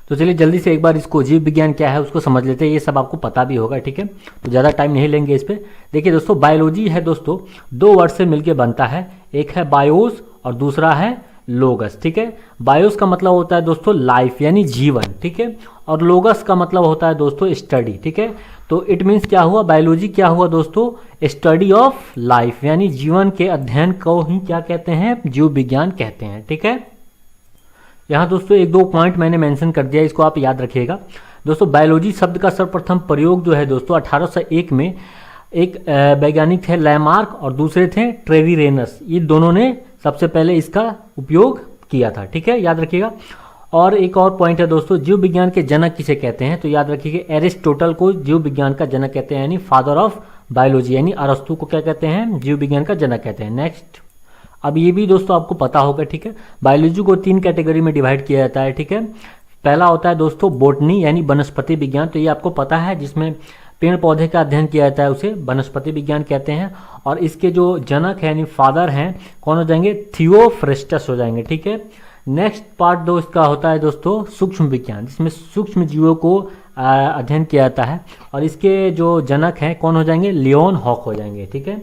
तो चलिए जल्दी से एक बार इसको जीव विज्ञान क्या है उसको समझ लेते हैं। ये सब आपको पता भी होगा, ठीक है, तो ज़्यादा टाइम नहीं लेंगे इस पर। देखिए दोस्तों बायोलॉजी है दोस्तों 2 वर्ड से मिलकर बनता है, एक है बायोस और दूसरा है लोगस, ठीक है। बायोस का मतलब होता है दोस्तों लाइफ यानी जीवन, ठीक है, और लोगस का मतलब होता है दोस्तों स्टडी, ठीक है। तो इट मीन्स क्या हुआ, बायोलॉजी क्या हुआ दोस्तों, स्टडी ऑफ लाइफ यानी जीवन के अध्ययन को ही क्या कहते हैं, जीव विज्ञान कहते हैं, ठीक है। यहाँ दोस्तों 1-2 पॉइंट मैंने मेंशन कर दिया, इसको आप याद रखिएगा दोस्तों। बायोलॉजी शब्द का सर्वप्रथम प्रयोग जो है दोस्तों 1801 में एक वैज्ञानिक थे लैमार्क और दूसरे थे ट्रेविरेनस, ये दोनों ने सबसे पहले इसका उपयोग किया था, ठीक है, याद रखिएगा। और एक और पॉइंट है दोस्तों, जीव विज्ञान के जनक किसे कहते हैं, तो याद रखिएगा एरिस्टोटल को जीव विज्ञान का जनक कहते हैं, यानी फादर ऑफ बायोलॉजी, यानी अरस्तु को क्या कहते हैं, जीव विज्ञान का जनक कहते हैं। नेक्स्ट, अब ये भी दोस्तों आपको पता होगा, ठीक है, बायोलॉजी को 3 कैटेगरी में डिवाइड किया जाता है, ठीक है। पहला होता है दोस्तों बोटनी यानी वनस्पति विज्ञान, तो ये आपको पता है, जिसमें पेड़ पौधे का अध्ययन किया जाता है उसे वनस्पति विज्ञान कहते हैं। और इसके जो जनक है यानी फादर हैं कौन हो जाएंगे, थियोफ्रेस्टस हो जाएंगे, ठीक है। नेक्स्ट पार्ट दो इसका होता है दोस्तों सूक्ष्म विज्ञान, जिसमें सूक्ष्म जीवों को अध्ययन किया जाता है, और इसके जो जनक हैं कौन हो जाएंगे, लियोन हॉक हो जाएंगे, ठीक है।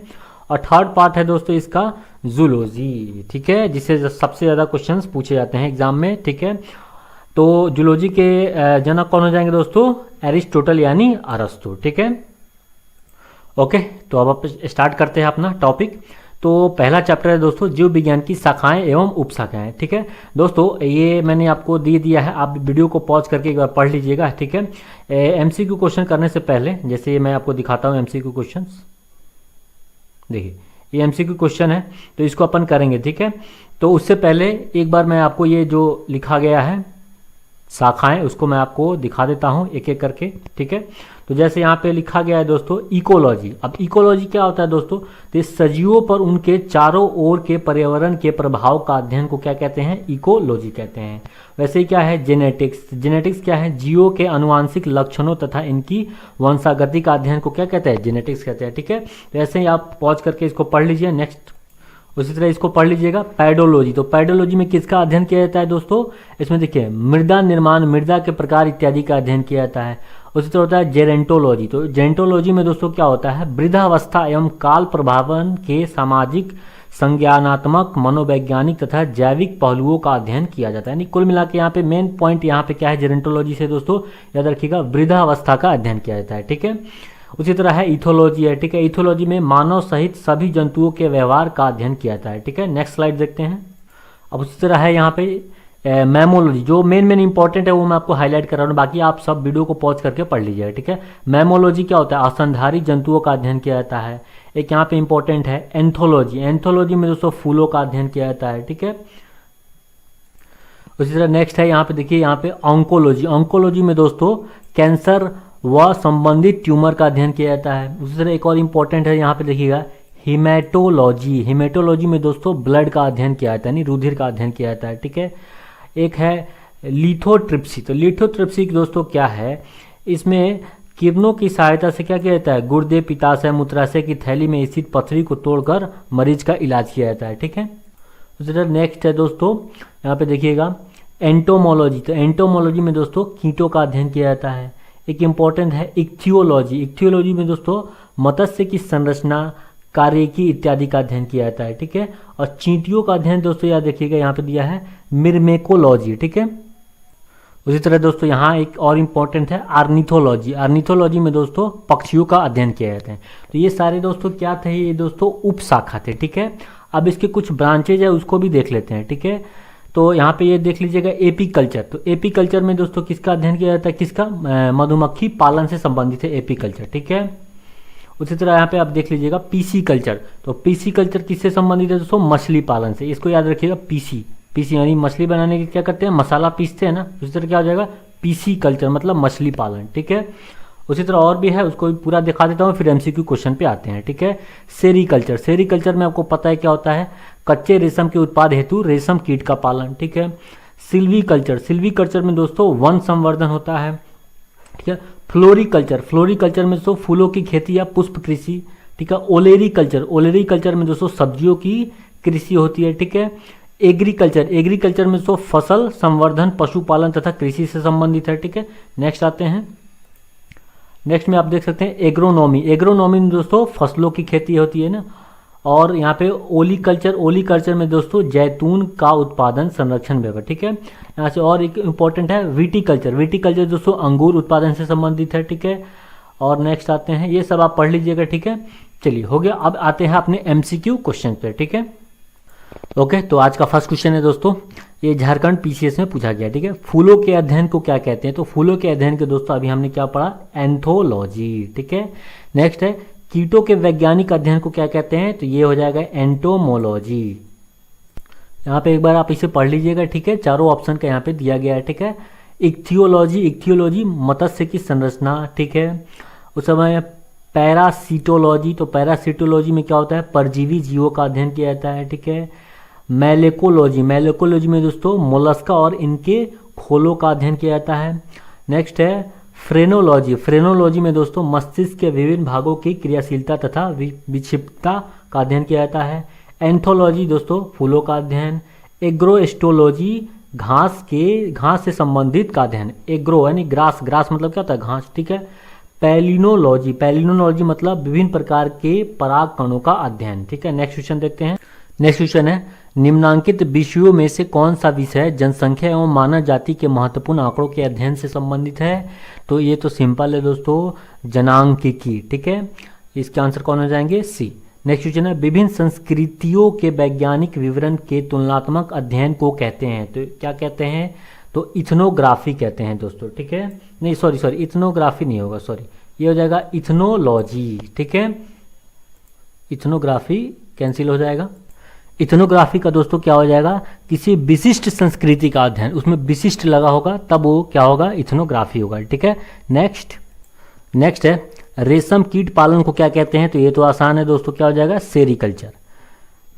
और थर्ड पार्ट है दोस्तों इसका जूलॉजी, ठीक है, जिससे सबसे ज़्यादा क्वेश्चंस पूछे जाते हैं एग्जाम में, ठीक है। तो जूलॉजी के जनक कौन हो जाएंगे दोस्तों, एरिस्टोटल यानी अरस्तु, ठीक है। ओके, तो अब आप स्टार्ट करते हैं अपना टॉपिक। तो पहला चैप्टर है दोस्तों जीव विज्ञान की शाखाएं एवं उपशाखाएं, ठीक है दोस्तों। ये मैंने आपको दे दिया है, आप वीडियो को पॉज करके एक बार पढ़ लीजिएगा, ठीक है। MCQ क्वेश्चन करने से पहले जैसे मैं आपको दिखाता हूँ MCQ क्वेश्चन, देखिए ये MCQ क्वेश्चन है, तो इसको अपन करेंगे, ठीक है। तो उससे पहले एक बार मैं आपको ये जो लिखा गया है शाखाएं, उसको मैं आपको दिखा देता हूं एक एक करके, ठीक है। तो जैसे यहाँ पे लिखा गया है दोस्तों इकोलॉजी। अब इकोलॉजी क्या होता है दोस्तों, तो सजीवों पर उनके चारों ओर के पर्यावरण के प्रभाव का अध्ययन को क्या कहते हैं, इकोलॉजी कहते हैं। वैसे ही क्या है जेनेटिक्स। जेनेटिक्स क्या है, जीवों के अनुवांशिक लक्षणों तथा इनकी वंशागति का अध्ययन को क्या कहते हैं, जेनेटिक्स कहते हैं, ठीक है। तो ऐसे ही आप पॉज करके इसको पढ़ लीजिए। नेक्स्ट उसी तरह इसको पढ़ लीजिएगा पैडोलॉजी। तो पैडोलॉजी में किसका अध्ययन किया जाता है दोस्तों, इसमें देखिए मृदा निर्माण, मृदा के प्रकार इत्यादि का अध्ययन किया जाता है। उसी तरह होता है जेरेंटोलॉजी। तो जेरेंटोलॉजी में दोस्तों क्या होता है, वृद्धावस्था एवं काल प्रभावन के सामाजिक, संज्ञानात्मक, मनोवैज्ञानिक तथा जैविक पहलुओं का अध्ययन किया जाता है। यानी कुल मिला के यहाँ पे मेन पॉइंट यहाँ पे क्या है जेरेंटोलॉजी से दोस्तों, याद रखिएगा वृद्धावस्था का अध्ययन किया जाता है, ठीक है। उसी तरह है इथोलॉजी है, ठीक है। इथोलॉजी में मानव सहित सभी जंतुओं के व्यवहार का अध्ययन किया जाता है, ठीक है। नेक्स्ट स्लाइड देखते हैं। अब उसी तरह है यहाँ पे मैमोलॉजी। जो मेन इंपॉर्टेंट है वो मैं आपको हाईलाइट कर रहा हूँ, बाकी आप सब वीडियो को पॉज करके पढ़ लीजिएगा, ठीक है। मैमोलॉजी क्या होता है, स्तनधारी जंतुओं का अध्ययन किया जाता है। एक यहाँ पे इंपॉर्टेंट है एंथोलॉजी। एंथोलॉजी में दोस्तों फूलों का अध्ययन किया जाता है, ठीक है। उसी तरह नेक्स्ट है यहाँ पे देखिए, यहाँ पे ऑन्कोलॉजी। ऑन्कोलॉजी में दोस्तों कैंसर व संबंधित ट्यूमर का अध्ययन किया जाता है। उसी तरह एक और इंपॉर्टेंट है यहाँ पे देखिएगा हीमेटोलॉजी। हीमेटोलॉजी में दोस्तों ब्लड का अध्ययन किया जाता है, यानी रुधिर का अध्ययन किया जाता है, ठीक है। एक है लिथोट्रिप्सी। तो लिथोट्रिप्सी दोस्तों क्या है, इसमें किरणों की सहायता से क्या किया जाता है, गुर्दे, पित्ताशय, मूत्राशय की थैली में स्थित पथरी को तोड़कर मरीज का इलाज किया जाता है, ठीक है। उसी तरह नेक्स्ट है दोस्तों यहाँ पे देखिएगा एंटोमोलॉजी। तो एंटोमोलॉजी में दोस्तों कीटों का अध्ययन किया जाता है। एक इम्पॉर्टेंट है इक्थियोलॉजी। इक्थियोलॉजी में दोस्तों मत्स्य की संरचना, कार्यकी इत्यादि का अध्ययन किया जाता है, ठीक है। और चींटियों का अध्ययन दोस्तों याद रखिएगा यहाँ पे दिया है मिर्मेकोलॉजी, ठीक है। उसी तरह दोस्तों यहाँ एक और इम्पॉर्टेंट है आर्निथोलॉजी। आर्निथोलॉजी में दोस्तों पक्षियों का अध्ययन किया जाता है। तो ये सारे दोस्तों क्या थे, ये दोस्तों उप शाखा थे, ठीक है। अब इसके कुछ ब्रांचेज है उसको भी देख लेते हैं, ठीक है। तो यहाँ पे ये देख लीजिएगा एपी कल्चर। तो एपी कल्चर में दोस्तों किसका अध्ययन किया जाता है, किसका, मधुमक्खी पालन से संबंधित है एपी कल्चर, ठीक है। उसी तरह यहाँ पे आप देख लीजिएगा पीसी कल्चर। तो पीसी कल्चर किससे संबंधित है दोस्तों, मछली पालन से। इसको याद रखिएगा पीसी। पीसी यानी मछली बनाने के क्या करते हैं, मसाला पीसते हैं ना, उसी तरह क्या हो जाएगा पीसी कल्चर मतलब मछली पालन, ठीक है। उसी तरह और भी है, उसको भी पूरा दिखा देता हूँ, फिर एमसीक्यू क्वेश्चन पे आते हैं, ठीक है। सेरीकल्चर। सेरीकल्चर में आपको पता है क्या होता है, कच्चे रेशम के उत्पाद हेतु रेशम कीट का पालन, ठीक है। सिल्वीकल्चर। सिल्वीकल्चर में दोस्तों वन संवर्धन होता है, ठीक है। फ्लोरिकल्चर। फ्लोरिकल्चर में दोस्तों फूलों की खेती या पुष्प कृषि, ठीक है। ओलेरीकल्चर। ओलेरीकल्चर में दोस्तों सब्जियों की कृषि होती है, ठीक है। एग्रीकल्चर। एग्रीकल्चर में दोस्तों फसल संवर्धन, पशुपालन तथा कृषि से संबंधित है, ठीक है। नेक्स्ट आते हैं। नेक्स्ट में आप देख सकते हैं एग्रोनॉमी। एग्रोनॉमी में दोस्तों फसलों की खेती होती है ना। और यहाँ पे ओलीकल्चर। ओलीकल्चर में दोस्तों जैतून का उत्पादन, संरक्षण व्यवहार, ठीक है। यहाँ से और एक इम्पॉर्टेंट है विटीकल्चर। विटीकल्चर दोस्तों अंगूर उत्पादन से संबंधित है, ठीक है। और नेक्स्ट आते हैं, ये सब आप पढ़ लीजिएगा, ठीक है। चलिए हो गया। अब आते हैं अपने एमसीक्यू क्वेश्चन पे, ठीक है। ओके, तो आज का फर्स्ट क्वेश्चन है दोस्तों, ये झारखंड पीसीएस में पूछा गया, ठीक है। फूलों के अध्ययन को क्या कहते हैं, तो फूलों के अध्ययन के दोस्तों अभी हमने क्या पढ़ा, एंथोलॉजी, ठीक है। नेक्स्ट है कीटों के वैज्ञानिक अध्ययन को क्या कहते हैं, तो ये हो जाएगा एंटोमोलॉजी। यहाँ पे एक बार आप इसे पढ़ लीजिएगा, ठीक है। चारों ऑप्शन का यहाँ पे दिया गया है, ठीक है। इक्थियोलॉजी। इक्थियोलॉजी मत्स्य की संरचना, ठीक है। उस समय पैरासीटोलॉजी। तो पैरासीटोलॉजी में क्या होता है, परजीवी जीवों का अध्ययन किया जाता है, ठीक है। मैलेकोलॉजी। मैलेकोलॉजी में दोस्तों मोलस्का और इनके खोलों का अध्ययन किया जाता है। नेक्स्ट है फ्रेनोलॉजी। फ्रेनोलॉजी में दोस्तों मस्तिष्क के विभिन्न भागों की क्रियाशीलता तथा विक्षिप्तता का अध्ययन किया जाता है। एंथोलॉजी दोस्तों फूलों का अध्ययन। एग्रोस्टोलॉजी घास से संबंधित का अध्ययन। एग्रो यानी ग्रास, ग्रास मतलब क्या होता है, घास, ठीक है। पैलिनोलॉजी। पैलिनोलॉजी मतलब विभिन्न प्रकार के पराग कणों का अध्ययन, ठीक है। नेक्स्ट क्वेश्चन देखते हैं। नेक्स्ट क्वेश्चन है निम्नांकित विषयों में से कौन सा विषय जनसंख्या एवं मानव जाति के महत्वपूर्ण आंकड़ों के अध्ययन से संबंधित है, तो ये तो सिंपल है दोस्तों, जनांकिकी, ठीक है। इसके आंसर कौन हो जाएंगे, सी। नेक्स्ट क्वेश्चन है विभिन्न संस्कृतियों के वैज्ञानिक विवरण के तुलनात्मक अध्ययन को कहते हैं, तो क्या कहते हैं, तो इथनोग्राफी कहते हैं दोस्तों, ठीक है। नहीं सॉरी इथनोग्राफी नहीं होगा, सॉरी, ये हो जाएगा इथनोलॉजी, ठीक है। इथनोग्राफी कैंसिल हो जाएगा। इथनोग्राफी का दोस्तों क्या हो जाएगा, किसी विशिष्ट संस्कृति का अध्ययन, उसमें विशिष्ट लगा होगा तब वो क्या होगा, इथनोग्राफी होगा। ठीक है, नेक्स्ट है रेशम कीट पालन को क्या कहते हैं, तो ये तो आसान है दोस्तों, क्या हो जाएगा, सेरीकल्चर।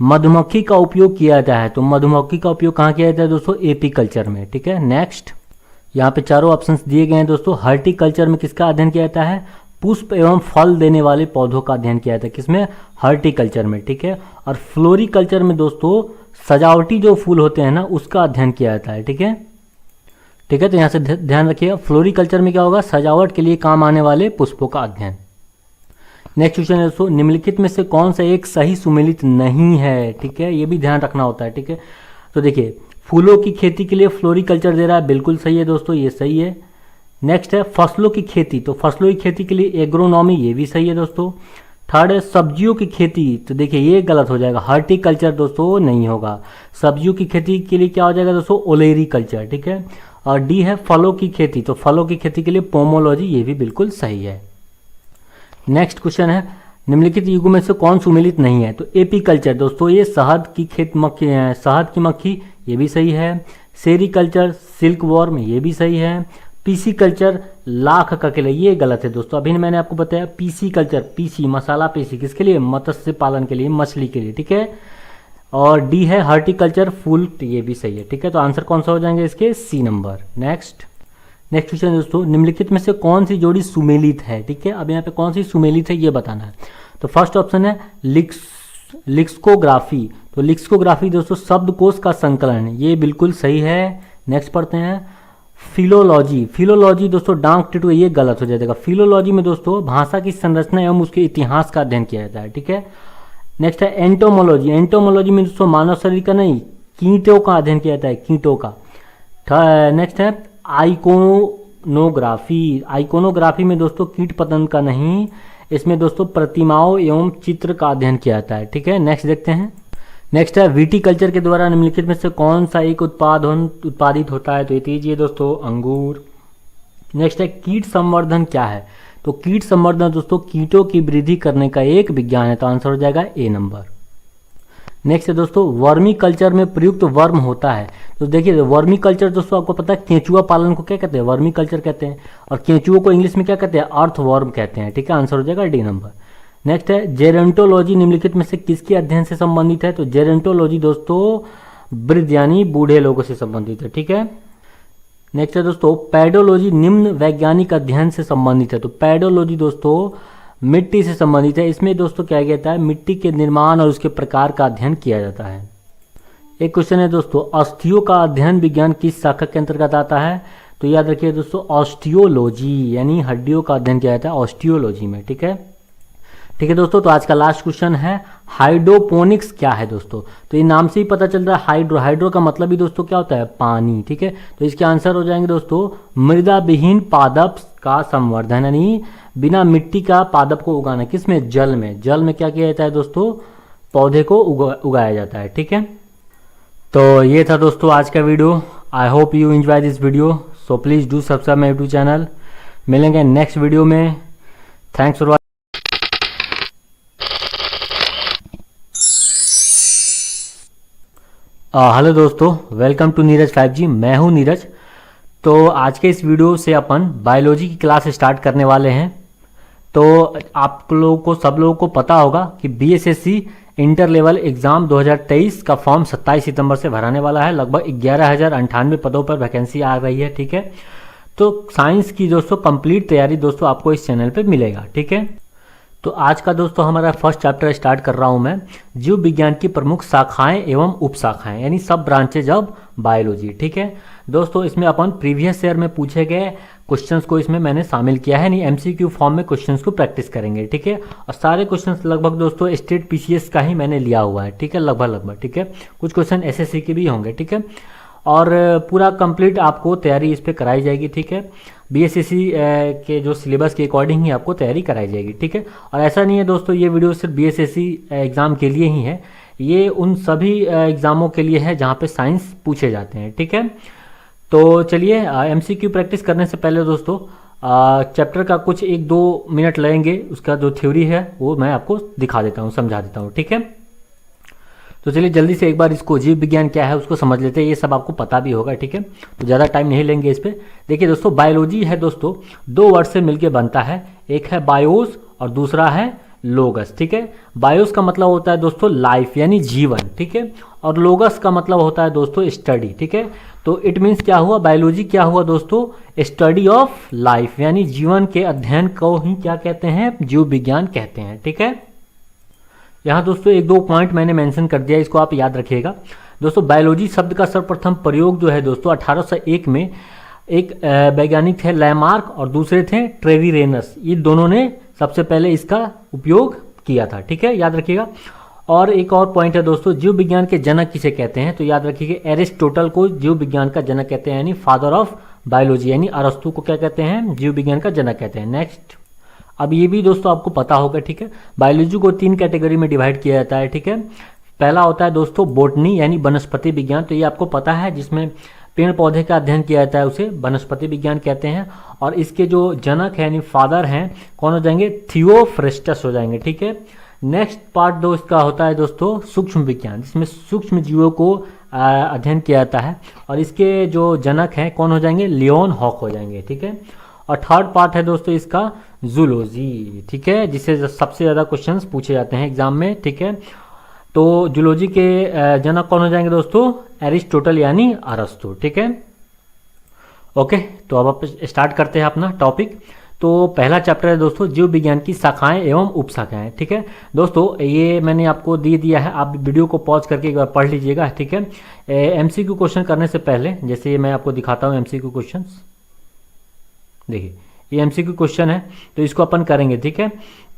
मधुमक्खी का उपयोग किया जाता है, तो मधुमक्खी का उपयोग कहाँ किया जाता है दोस्तों, एपीकल्चर में। ठीक है, नेक्स्ट यहाँ पे चारों ऑप्शंस दिए गए हैं दोस्तों। हॉर्टिकल्चर में किसका अध्ययन किया जाता है, पुष्प एवं फल देने वाले पौधों का अध्ययन किया जाता है, किसमें, हॉर्टिकल्चर में। ठीक है, और फ्लोरिकल्चर में दोस्तों सजावटी जो फूल होते हैं ना उसका अध्ययन किया जाता है। ठीक है, तो यहाँ से ध्यान रखिएगा, फ्लोरिकल्चर में क्या होगा, सजावट के लिए काम आने वाले पुष्पों का अध्ययन। नेक्स्ट क्वेश्चन है दोस्तों, निम्नलिखित में से कौन सा एक सही सुमेलित नहीं है। ठीक है, ये भी ध्यान रखना होता है। ठीक है, तो देखिए फूलों की खेती के लिए फ्लोरिकल्चर दे रहा है, बिल्कुल सही है दोस्तों, ये सही है। नेक्स्ट है फसलों की खेती, तो फसलों की खेती के लिए एग्रोनॉमी, ये भी सही है दोस्तों। थर्ड है सब्जियों की खेती, तो देखिए ये गलत हो जाएगा, हॉर्टिकल्चर दोस्तों नहीं होगा। सब्जियों की खेती के लिए क्या हो जाएगा दोस्तों, ओलेरीकल्चर। ठीक है, और डी है फलों की खेती, तो फलों की खेती के लिए पोमोलॉजी, ये भी बिल्कुल सही है। नेक्स्ट क्वेश्चन है निम्नलिखित युगों में से कौन सुमेलित नहीं है, तो एपीकल्चर दोस्तों ये शहद की शहद की मक्खी, ये भी सही है। सेरीकल्चर सिल्क वॉर्म, ये भी सही है। पीसी कल्चर लाख का किला, ये गलत है दोस्तों, अभी मैंने आपको बताया पीसी कल्चर, पीसी मसाला पीसी किसके लिए, मत्स्य पालन के लिए, मछली के लिए। ठीक है, और डी है हॉर्टिकल्चर फूल, तो ये भी सही है। ठीक है, तो आंसर कौन सा हो जाएंगे इसके, सी नंबर। नेक्स्ट क्वेश्चन दोस्तों, निम्नलिखित में से कौन सी जोड़ी सुमेलित है। ठीक है, अब यहाँ पे कौन सी सुमेलित है ये बताना है। तो फर्स्ट ऑप्शन है लिक्सकोग्राफी, तो लिक्सकोग्राफी दोस्तों शब्दकोश का संकलन, ये बिल्कुल सही है। नेक्स्ट पढ़ते हैं फिलोलॉजी दोस्तों डांक टिटू, ये गलत हो जाएगा। फिलोलॉजी में दोस्तों भाषा की संरचना एवं उसके इतिहास का अध्ययन किया जाता है। ठीक है, नेक्स्ट है एंटोमोलॉजी में दोस्तों मानव शरीर का नहीं, कीटों का अध्ययन किया जाता है, कीटों का। नेक्स्ट है आइकोनोग्राफी में दोस्तों कीट पतंग का नहीं, इसमें दोस्तों प्रतिमाओं एवं चित्र का अध्ययन किया जाता है। ठीक है, नेक्स्ट देखते हैं। नेक्स्ट है विटीकल्चर के द्वारा निम्नलिखित में से कौन सा एक उत्पादित होता है, तो ये दीजिए दोस्तों अंगूर। नेक्स्ट है कीट संवर्धन क्या है, तो कीट संवर्धन दोस्तों कीटों की वृद्धि करने का एक विज्ञान है, तो आंसर हो जाएगा ए नंबर। नेक्स्ट है दोस्तों वर्मी कल्चर में प्रयुक्त वर्म होता है, तो देखिए वर्मी कल्चर दोस्तों आपको पता है केंचुआ पालन को क्या कहते हैं, वर्मी कल्चर कहते हैं, और केंचुओं को इंग्लिश में क्या कहते हैं, अर्थ वर्म कहते हैं। ठीक है, आंसर हो जाएगा डी नंबर। नेक्स्ट है जेरेंटोलॉजी निम्नलिखित में से किसके अध्ययन से संबंधित है, तो जेरेंटोलॉजी दोस्तों वृद्ध यानी बूढ़े लोगों से संबंधित है। ठीक है, नेक्स्ट है दोस्तों पैडोलॉजी निम्न वैज्ञानिक अध्ययन से संबंधित है, तो पैडोलॉजी दोस्तों मिट्टी से संबंधित है, इसमें दोस्तों क्या जाता है, मिट्टी के निर्माण और उसके प्रकार का अध्ययन किया जाता है। एक क्वेश्चन है दोस्तों अस्थियों का अध्ययन विज्ञान किस शाखा के अंतर्गत आता है, तो याद रखिए दोस्तों ऑस्टियोलॉजी, यानी हड्डियों का अध्ययन किया जाता है ऑस्टियोलॉजी में। ठीक है दोस्तों, तो आज का लास्ट क्वेश्चन है हाइड्रोपोनिक्स क्या है दोस्तों, तो ये नाम से ही पता चल रहा है हाइड्रो का मतलब ही दोस्तों क्या होता है, पानी। ठीक है, तो इसके आंसर हो जाएंगे दोस्तों मृदा विहीन पादप का संवर्धन, यानी बिना मिट्टी का पादप को उगाना, किसमें, जल में क्या किया जाता है दोस्तों, पौधे को उगाया जाता है। ठीक है, तो ये था दोस्तों आज का video. I hope you enjoy this video, so please do subscribe my YouTube channel. मिलेंगे नेक्स्ट वीडियो में। थैंक्स फॉर हेलो दोस्तों, वेलकम टू नीरज 5G, मैं हूं नीरज। तो आज के इस वीडियो से अपन बायोलॉजी की क्लास स्टार्ट करने वाले हैं। तो आप लोगों को सब लोगों को पता होगा कि BSSC इंटर लेवल एग्ज़ाम 2023 का फॉर्म 27 सितंबर से भराने वाला है। लगभग 11,098 पदों पर वैकेंसी आ रही है। ठीक है, तो साइंस की दोस्तों कंप्लीट तैयारी दोस्तों आपको इस चैनल पे मिलेगा। ठीक है, तो आज का दोस्तों हमारा फर्स्ट चैप्टर स्टार्ट कर रहा हूं मैं, जीव विज्ञान की प्रमुख शाखाएं एवं उपशाखाएं, यानी सब ब्रांचेज ऑफ बायोलॉजी। ठीक है दोस्तों, इसमें अपन प्रीवियस ईयर में पूछे गए क्वेश्चंस को इसमें मैंने शामिल किया है, नहीं MCQ फॉर्म में क्वेश्चंस को प्रैक्टिस करेंगे। ठीक है, और सारे क्वेश्चंस लगभग दोस्तों स्टेट PCS का ही मैंने लिया हुआ है। ठीक है, लगभग। ठीक है, कुछ क्वेश्चन SSC के भी होंगे। ठीक है, और पूरा कंप्लीट आपको तैयारी इस पर कराई जाएगी। ठीक है, BSSC के जो सिलेबस के अकॉर्डिंग ही आपको तैयारी कराई जाएगी। ठीक है, और ऐसा नहीं है दोस्तों ये वीडियो सिर्फ BSSC एग्ज़ाम के लिए ही है, ये उन सभी एग्ज़ामों के लिए है जहाँ पे साइंस पूछे जाते हैं। ठीक है, तो चलिए MCQ प्रैक्टिस करने से पहले दोस्तों चैप्टर का कुछ 1-2 मिनट लगेंगे, उसका जो थ्योरी है वो मैं आपको दिखा देता हूँ, समझा देता हूँ। ठीक है, तो चलिए जल्दी से एक बार इसको जीव विज्ञान क्या है उसको समझ लेते हैं। ये सब आपको पता भी होगा, ठीक है, तो ज़्यादा टाइम नहीं लेंगे इस पर। देखिए दोस्तों, बायोलॉजी है दोस्तों, दो वर्ड से मिलकर बनता है। एक है बायोस और दूसरा है लोगस, ठीक है। बायोस का मतलब होता है दोस्तों लाइफ यानी जीवन, ठीक है, और लोगस का मतलब होता है दोस्तों स्टडी, ठीक है। तो इट मीन्स क्या हुआ, बायोलॉजी क्या हुआ दोस्तों, स्टडी ऑफ लाइफ यानी जीवन के अध्ययन को ही क्या कहते हैं, जीव विज्ञान कहते हैं, ठीक है। यहाँ दोस्तों एक दो पॉइंट मैंने मेंशन कर दिया, इसको आप याद रखिएगा। दोस्तों बायोलॉजी शब्द का सर्वप्रथम प्रयोग जो है दोस्तों 1801 में एक वैज्ञानिक थे लैमार्क और दूसरे थे ट्रेविरेनस, ये दोनों ने सबसे पहले इसका उपयोग किया था, ठीक है, याद रखिएगा। और एक और पॉइंट है दोस्तों, जीव विज्ञान के जनक किसे कहते हैं, तो याद रखिएगा एरिस्टोटल को जीव विज्ञान का जनक कहते हैं, यानी फादर ऑफ बायोलॉजी, यानी अरस्तु को क्या कहते हैं, जीव विज्ञान का जनक कहते हैं। नेक्स्ट, अब ये भी दोस्तों आपको पता होगा, ठीक है, बायोलॉजी को 3 कैटेगरी में डिवाइड किया जाता है, ठीक है। पहला होता है दोस्तों बोटनी यानी वनस्पति विज्ञान, तो ये आपको पता है, जिसमें पेड़ पौधे का अध्ययन किया जाता है उसे वनस्पति विज्ञान कहते हैं। और इसके जो जनक है यानी फादर हैं कौन हो जाएंगे, थियोफ्रेस्टस हो जाएंगे, ठीक है। नेक्स्ट पार्ट दो इसका होता है दोस्तों सूक्ष्म विज्ञान, जिसमें सूक्ष्म जीवों को अध्ययन किया जाता है, और इसके जो जनक हैं कौन हो जाएंगे, लियोन हॉक हो जाएंगे, ठीक है। और थर्ड पार्ट है दोस्तों इसका जूलॉजी, ठीक है, जिससे सबसे ज़्यादा क्वेश्चंस पूछे जाते हैं एग्जाम में, ठीक है। तो जूलॉजी के जनक कौन हो जाएंगे दोस्तों, एरिस्टोटल यानी अरस्तु, ठीक है। ओके, तो अब आप स्टार्ट करते हैं अपना टॉपिक। तो पहला चैप्टर है दोस्तों जीव विज्ञान की शाखाएं एवं उपशाखाएं, ठीक है। दोस्तों ये मैंने आपको दे दिया है, आप वीडियो को पॉज करके एक बार पढ़ लीजिएगा, ठीक है। एमसीक्यू क्वेश्चन करने से पहले, जैसे मैं आपको दिखाता हूँ एमसीक्यू क्वेश्चन, देखिए ये एमसीक्यू क्वेश्चन है, तो इसको अपन करेंगे, ठीक है।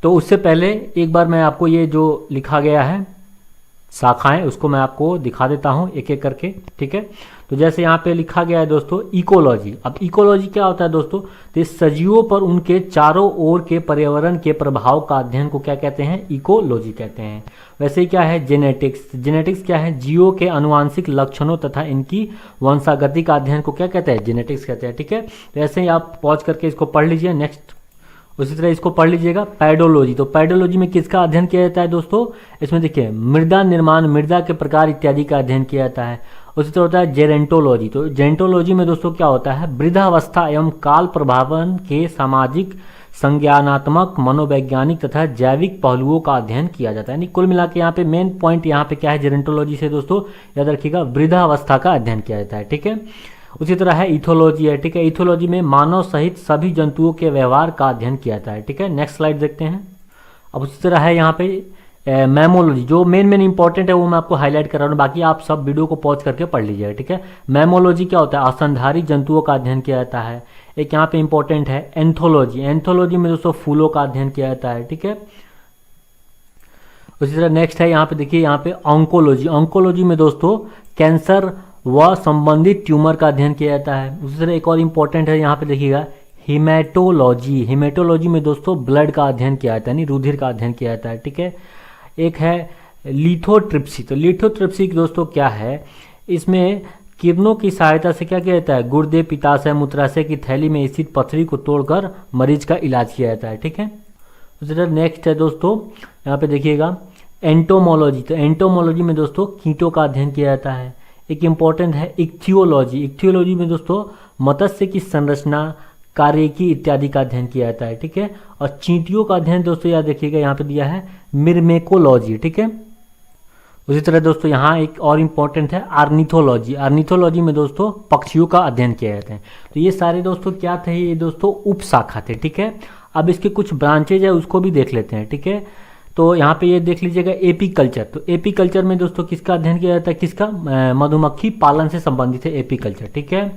तो उससे पहले एक बार मैं आपको ये जो लिखा गया है शाखाएं उसको मैं आपको दिखा देता हूं एक एक करके, ठीक है। तो जैसे यहाँ पे लिखा गया है दोस्तों इकोलॉजी। अब इकोलॉजी क्या होता है दोस्तों, तो सजीवों पर उनके चारों ओर के पर्यावरण के प्रभाव का अध्ययन को क्या कहते हैं, इकोलॉजी कहते हैं। वैसे ही क्या है जेनेटिक्स, जेनेटिक्स क्या है, जीवों के अनुवांशिक लक्षणों तथा इनकी वंशागति का अध्ययन को क्या कहते हैं, जेनेटिक्स कहते हैं, ठीक है। तो ऐसे ही आप पॉज करके इसको पढ़ लीजिए। नेक्स्ट उसी तरह इसको पढ़ लीजिएगा पैडोलॉजी। तो पैडोलॉजी में किसका अध्ययन किया जाता है दोस्तों, इसमें देखिए मृदा निर्माण, मृदा के प्रकार इत्यादि का अध्ययन किया जाता है। उसी तरह होता है जेरेंटोलॉजी। तो जेरेंटोलॉजी में दोस्तों क्या होता है, वृद्धावस्था एवं काल प्रभावन के सामाजिक, संज्ञानात्मक, मनोवैज्ञानिक तथा जैविक पहलुओं का अध्ययन किया जाता है। यानी कुल मिला के यहाँ पे मेन पॉइंट यहाँ पे क्या है, जेरेंटोलॉजी से दोस्तों याद रखिएगा वृद्धावस्था का अध्ययन किया जाता है, ठीक है। उसी तरह है इथोलॉजी है, ठीक है। इथोलॉजी में मानव सहित सभी जंतुओं के व्यवहार का अध्ययन किया जाता है, ठीक है। नेक्स्ट स्लाइड देखते हैं। अब उसी तरह है यहाँ पे मैमोलॉजी, जो मेन इंपॉर्टेंट है वो मैं आपको हाईलाइट कर रहा हूँ, बाकी आप सब वीडियो को पॉज करके पढ़ लीजिएगा, ठीक है। मैमोलॉजी क्या होता है, स्तनधारी जंतुओं का अध्ययन किया जाता है। एक यहाँ पे इंपॉर्टेंट है एंथोलॉजी, एंथोलॉजी में दोस्तों फूलों का अध्ययन किया जाता है, ठीक है। उसी तरह नेक्स्ट है यहाँ पे देखिए, यहाँ पे ऑन्कोलॉजी, ऑन्कोलॉजी में दोस्तों कैंसर व संबंधित ट्यूमर का अध्ययन किया जाता है। उसी तरह एक और इम्पोर्टेंट है यहाँ पे देखिएगा हीमेटोलॉजी, हीमेटोलॉजी में दोस्तों ब्लड का अध्ययन किया जाता है, यानी रुधिर का अध्ययन किया जाता है, ठीक है। एक है लिथोट्रिप्सी। तो लिथोट्रिप्सी दोस्तों क्या है, इसमें किरणों की सहायता से क्या किया जाता है, गुर्दे, पित्ताशय, मूत्राशय की थैली में स्थित पथरी को तोड़कर मरीज का इलाज किया जाता है, ठीक है। उसी तरह नेक्स्ट है दोस्तों यहाँ पे देखिएगा एंटोमोलॉजी। तो एंटोमोलॉजी में दोस्तों कीटों का अध्ययन किया जाता है। एक इम्पॉर्टेंट है इक्थियोलॉजी, इक्थियोलॉजी में दोस्तों मत्स्य की संरचना, कार्यकी इत्यादि का अध्ययन किया जाता है, ठीक है। और चींटियों का अध्ययन दोस्तों याद रखिएगा यहाँ पे दिया है मिर्मेकोलॉजी, ठीक है। उसी तरह दोस्तों यहाँ एक और इम्पॉर्टेंट है आर्निथोलॉजी, आर्निथोलॉजी में दोस्तों पक्षियों का अध्ययन किया जाता है। तो ये सारे दोस्तों क्या थे, ये दोस्तों उपशाखा थे, ठीक है। अब इसके कुछ ब्रांचेज है उसको भी देख लेते हैं, ठीक है। तो यहाँ पे ये देख लीजिएगा एपी कल्चर। तो एपी कल्चर में दोस्तों किसका अध्ययन किया जाता है, किसका, मधुमक्खी पालन से संबंधित है एपी कल्चर, ठीक है।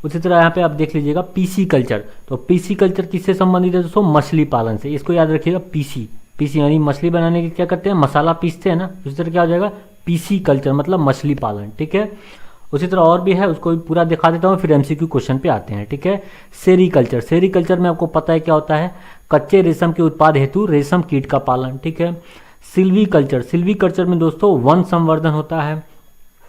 उसी तरह यहाँ पे आप देख लीजिएगा पीसी कल्चर। तो पीसी कल्चर किससे संबंधित है दोस्तों, मछली पालन से। इसको याद रखिएगा पीसी, पीसी यानी मछली बनाने के क्या करते हैं, मसाला पीसते हैं ना, उसी तरह क्या हो जाएगा पीसी कल्चर मतलब मछली पालन, ठीक है। उसी तरह और भी है, उसको भी पूरा दिखा देता हूँ, फिर एमसीक्यू क्वेश्चन पे आते हैं, ठीक है। सेरीकल्चर, सेरीकल्चर में आपको पता है क्या होता है, कच्चे रेशम के उत्पाद हेतु रेशम कीट का पालन, ठीक है। सिल्वीकल्चर, सिल्वीकल्चर में दोस्तों वन संवर्धन होता है,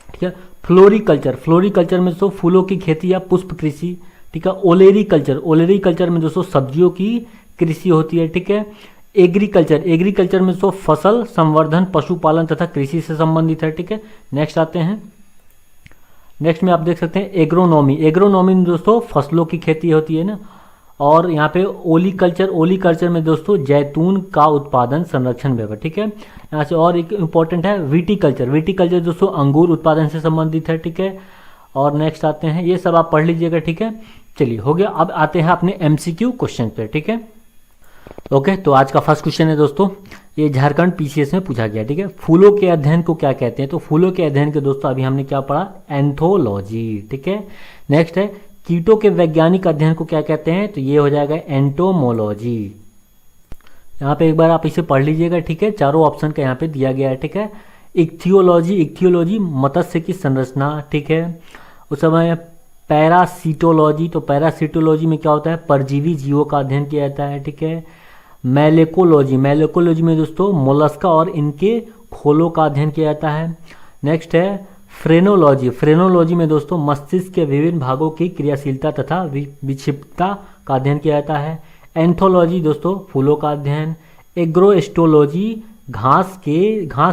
ठीक है। फ्लोरिकल्चर, फ्लोरिकल्चर में दोस्तों फूलों की खेती या पुष्प कृषि, ठीक है। ओलेरी कल्चर, ओलेरी कल्चर में दोस्तों सब्जियों की कृषि होती है, ठीक है। एग्रीकल्चर, एग्रीकल्चर में दोस्तों फसल संवर्धन, पशुपालन तथा कृषि से संबंधित है। ठीक है, नेक्स्ट आते हैं। नेक्स्ट में आप देख सकते हैं एग्रोनॉमी, एग्रोनॉमी में दोस्तों फसलों की खेती होती है ना। और यहाँ पे ओलीकल्चर, ओलीकल्चर में दोस्तों जैतून का उत्पादन, संरक्षण, व्यवहार। ठीक है, यहाँ से और एक इम्पॉर्टेंट है विटीकल्चर, विटीकल्चर दोस्तों अंगूर उत्पादन से संबंधित है। ठीक है, और नेक्स्ट आते हैं, ये सब आप पढ़ लीजिएगा। ठीक है, चलिए हो गया। अब आते हैं अपने MCQ क्वेश्चन पे। ठीक है, ओके, तो आज का फर्स्ट क्वेश्चन है दोस्तों, ये झारखंड PCS में पूछा गया। ठीक है, फूलों के अध्ययन को क्या कहते हैं? तो फूलों के अध्ययन के दोस्तों अभी हमने क्या पढ़ा? एंथोलॉजी। ठीक है, नेक्स्ट है कीटों के वैज्ञानिक अध्ययन को क्या कहते हैं? तो ये हो जाएगा एंटोमोलॉजी। यहाँ पे एक बार आप इसे पढ़ लीजिएगा। ठीक है, चारों ऑप्शन का यहाँ पे दिया गया है। ठीक है, इक्थियोलॉजी, इक्थियोलॉजी मत्स्य की संरचना। ठीक है, उस समय पैरासीटोलॉजी, तो पैरासीटोलॉजी में क्या होता है? परजीवी जीवों का अध्ययन किया जाता है। ठीक है, मैलेकोलॉजी, मैलेकोलॉजी में दोस्तों मोलस्का और इनके खोलों का अध्ययन किया जाता है। नेक्स्ट है फ्रेनोलॉजी, फ्रेनोलॉजी में दोस्तों मस्तिष्क के विभिन्न भागों की क्रियाशीलता तथा विक्षिप्तता का अध्ययन किया जाता है। एंथोलॉजी दोस्तों फूलों का अध्ययन। एग्रोस्टोलॉजी घास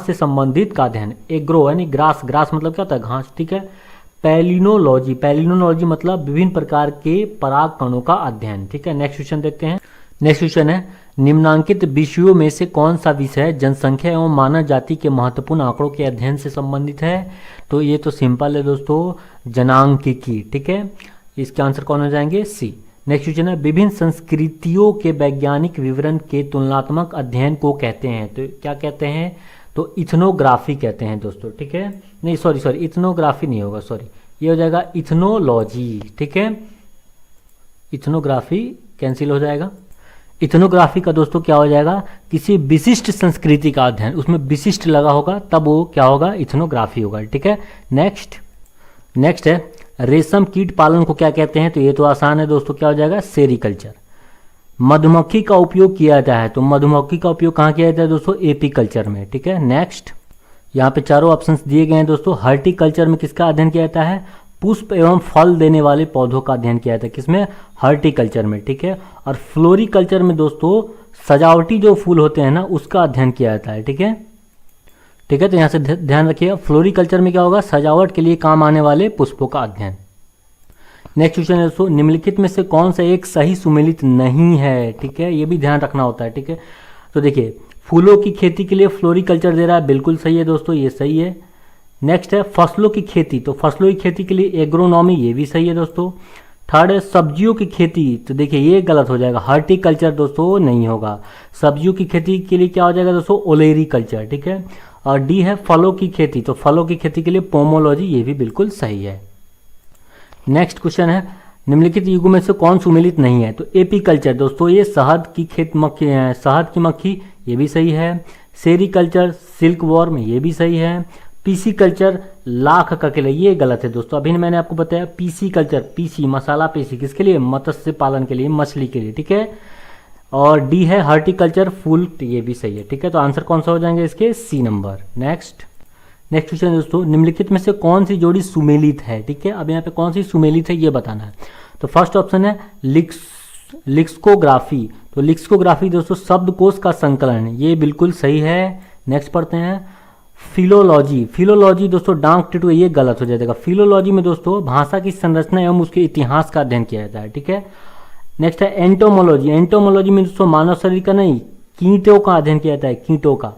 से संबंधित का अध्ययन। एग्रो यानी ग्रास, ग्रास मतलब क्या होता है? घास। ठीक है, पैलिनोलॉजी, पैलिनोलॉजी मतलब विभिन्न प्रकार के पराग कणों का अध्ययन। ठीक है, नेक्स्ट क्वेश्चन देखते हैं। नेक्स्ट क्वेश्चन है निम्नांकित विषयों में से कौन सा विषय जनसंख्या एवं मानव जाति के महत्वपूर्ण आंकड़ों के अध्ययन से संबंधित है? तो ये तो सिंपल है दोस्तों, जनांकिकी। ठीक है, इसके आंसर कौन हो जाएंगे? सी। नेक्स्ट क्वेश्चन है विभिन्न संस्कृतियों के वैज्ञानिक विवरण के तुलनात्मक अध्ययन को कहते हैं? तो क्या कहते हैं? तो इथनोग्राफी कहते हैं दोस्तों। ठीक है, नहीं सॉरी इथनोग्राफी नहीं होगा, सॉरी, ये हो जाएगा इथनोलॉजी। ठीक है, इथनोग्राफी कैंसिल हो जाएगा। इथनोग्राफी का दोस्तों क्या हो जाएगा? किसी विशिष्ट संस्कृति का अध्ययन, उसमें विशिष्ट लगा होगा तब वो क्या होगा? इथनोग्राफी होगा। ठीक है, नेक्स्ट है रेशम कीट पालन को क्या कहते हैं? तो ये तो आसान है दोस्तों, क्या हो जाएगा? सेरीकल्चर। मधुमक्खी का उपयोग किया जाता है, तो मधुमक्खी का उपयोग कहाँ किया जाता है दोस्तों? एपीकल्चर में। ठीक है, नेक्स्ट यहाँ पे चारों ऑप्शंस दिए गए हैं दोस्तों। हर्टिकल्चर में किसका अध्ययन किया जाता है? पुष्प एवं फल देने वाले पौधों का अध्ययन किया जाता है। किसमें? हर्टिकल्चर में। ठीक है, और फ्लोरिकल्चर में दोस्तों सजावटी जो फूल होते हैं ना उसका अध्ययन किया जाता है। ठीक है, ठीक है, तो यहाँ से ध्यान रखिएगा, फ्लोरिकल्चर में क्या होगा? सजावट के लिए काम आने वाले पुष्पों का अध्ययन। नेक्स्ट क्वेश्चन है दोस्तों निम्नलिखित में से कौन सा एक सही सुमेलित नहीं है? ठीक है, ये भी ध्यान रखना होता है। ठीक है, तो देखिए फूलों की खेती के लिए फ्लोरिकल्चर दे रहा है, बिल्कुल सही है दोस्तों, ये सही है। नेक्स्ट है फसलों की खेती, तो फसलों की खेती के लिए एग्रोनॉमी, ये भी सही है दोस्तों। थर्ड है सब्जियों की खेती, तो देखिए ये गलत हो जाएगा, हॉर्टिकल्चर दोस्तों नहीं होगा। सब्जियों की खेती के लिए क्या हो जाएगा दोस्तों? ओलेरीकल्चर। ठीक है, और डी है फलों की खेती, तो फलों की खेती के लिए पोमोलॉजी, ये भी बिल्कुल सही है। नेक्स्ट क्वेश्चन है निम्नलिखित युगों में से कौन सुमेलित नहीं है? तो एपीकल्चर दोस्तों ये शहद की मक्खी है, शहद की मक्खी, ये भी सही है। सेरीकल्चर सिल्क वॉर्म, ये भी सही है। पीसी कल्चर लाख का किला, ये गलत है दोस्तों। अभी मैंने आपको बताया पीसी कल्चर, पीसी मसाला पीसी किसके लिए? मत्स्य पालन के लिए, मछली के लिए। ठीक है, और डी है हॉर्टिकल्चर फूल, ये भी सही है। ठीक है, तो आंसर कौन सा हो जाएंगे इसके? सी नंबर। नेक्स्ट क्वेश्चन दोस्तों निम्नलिखित में से कौन सी जोड़ी सुमेलित है? ठीक है, अब यहाँ पे कौन सी सुमेलित है ये बताना है। तो फर्स्ट ऑप्शन है लिक्सकोग्राफी, तो लिक्सकोग्राफी दोस्तों शब्दकोश का संकलन, ये बिल्कुल सही है। नेक्स्ट पढ़ते हैं फिलोलॉजी, फिलोलॉजी दोस्तों डांक टिटू, ये गलत हो जाएगा। फिलोलॉजी में दोस्तों भाषा की संरचना एवं उसके इतिहास का अध्ययन किया जाता है। ठीक है, नेक्स्ट है एंटोमोलॉजी, एंटोमोलॉजी में दोस्तों मानव शरीर का नहीं कीटों का अध्ययन किया जाता है, कीटों का।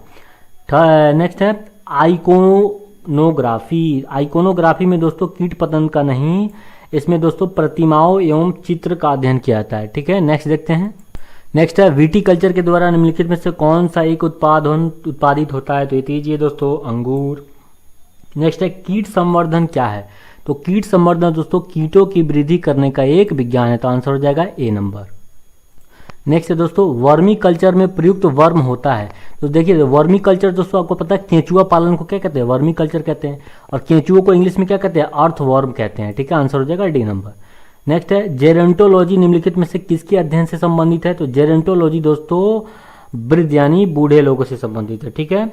नेक्स्ट है आइकोनोग्राफी, आइकोनोग्राफी में दोस्तों कीट पतंग का नहीं, इसमें दोस्तों प्रतिमाओं एवं चित्र का अध्ययन किया जाता है। ठीक है, नेक्स्ट देखते हैं। नेक्स्ट है विटीकल्चर के द्वारा निम्नलिखित में से कौन सा एक उत्पादित होता है? तो ये दीजिए दोस्तों अंगूर। नेक्स्ट है कीट संवर्धन क्या है? तो कीट संवर्धन दोस्तों कीटों की वृद्धि करने का एक विज्ञान है, तो आंसर हो जाएगा ए नंबर। नेक्स्ट है दोस्तों वर्मी कल्चर में प्रयुक्त वर्म होता है, तो देखिए वर्मी कल्चर दोस्तों आपको पता है केंचुआ पालन को क्या कहते हैं? वर्मी कल्चर कहते हैं, और केंचुओं को इंग्लिश में क्या कहते हैं? अर्थ वर्म कहते हैं। ठीक है, आंसर हो जाएगा डी नंबर। नेक्स्ट है जेरेंटोलॉजी निम्नलिखित में से किसके अध्ययन से संबंधित है? तो जेरेंटोलॉजी दोस्तों वृद्ध यानी बूढ़े लोगों से संबंधित है। ठीक है,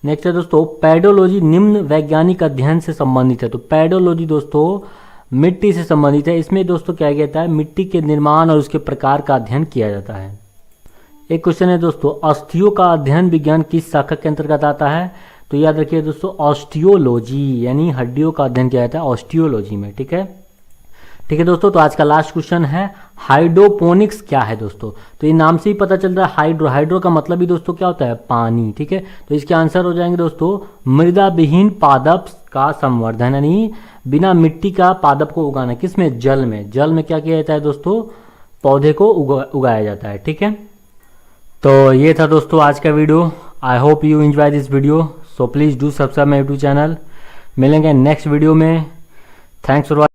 नेक्स्ट है दोस्तों पैडोलॉजी निम्न वैज्ञानिक अध्ययन से संबंधित है, तो पैडोलॉजी दोस्तों मिट्टी से संबंधित है। इसमें दोस्तों क्या कहता है? मिट्टी के निर्माण और उसके प्रकार का अध्ययन किया जाता है। एक क्वेश्चन है दोस्तों, अस्थियों का अध्ययन विज्ञान किस शाखा के अंतर्गत आता है? तो याद रखिए दोस्तों, ऑस्टियोलॉजी, यानी हड्डियों का अध्ययन किया जाता है ऑस्टियोलॉजी में। ठीक है, ठीक है दोस्तों। तो आज का लास्ट क्वेश्चन है, हाइड्रोपोनिक्स क्या है दोस्तों? तो ये नाम से ही पता चल रहा है, हाइड्रो, हाइड्रो का मतलब ही दोस्तों क्या होता है? पानी। ठीक है, तो इसके आंसर हो जाएंगे दोस्तों, मृदा विहीन पादप का संवर्धन, यानी बिना मिट्टी का पादप को उगाना। किसमें? जल में। जल में क्या किया जाता है दोस्तों? पौधे को उगाया जाता है। ठीक है, तो ये था दोस्तों आज का video. I hope you enjoy this video, so please do subscribe my YouTube channel. मिलेंगे नेक्स्ट वीडियो में। Thanks for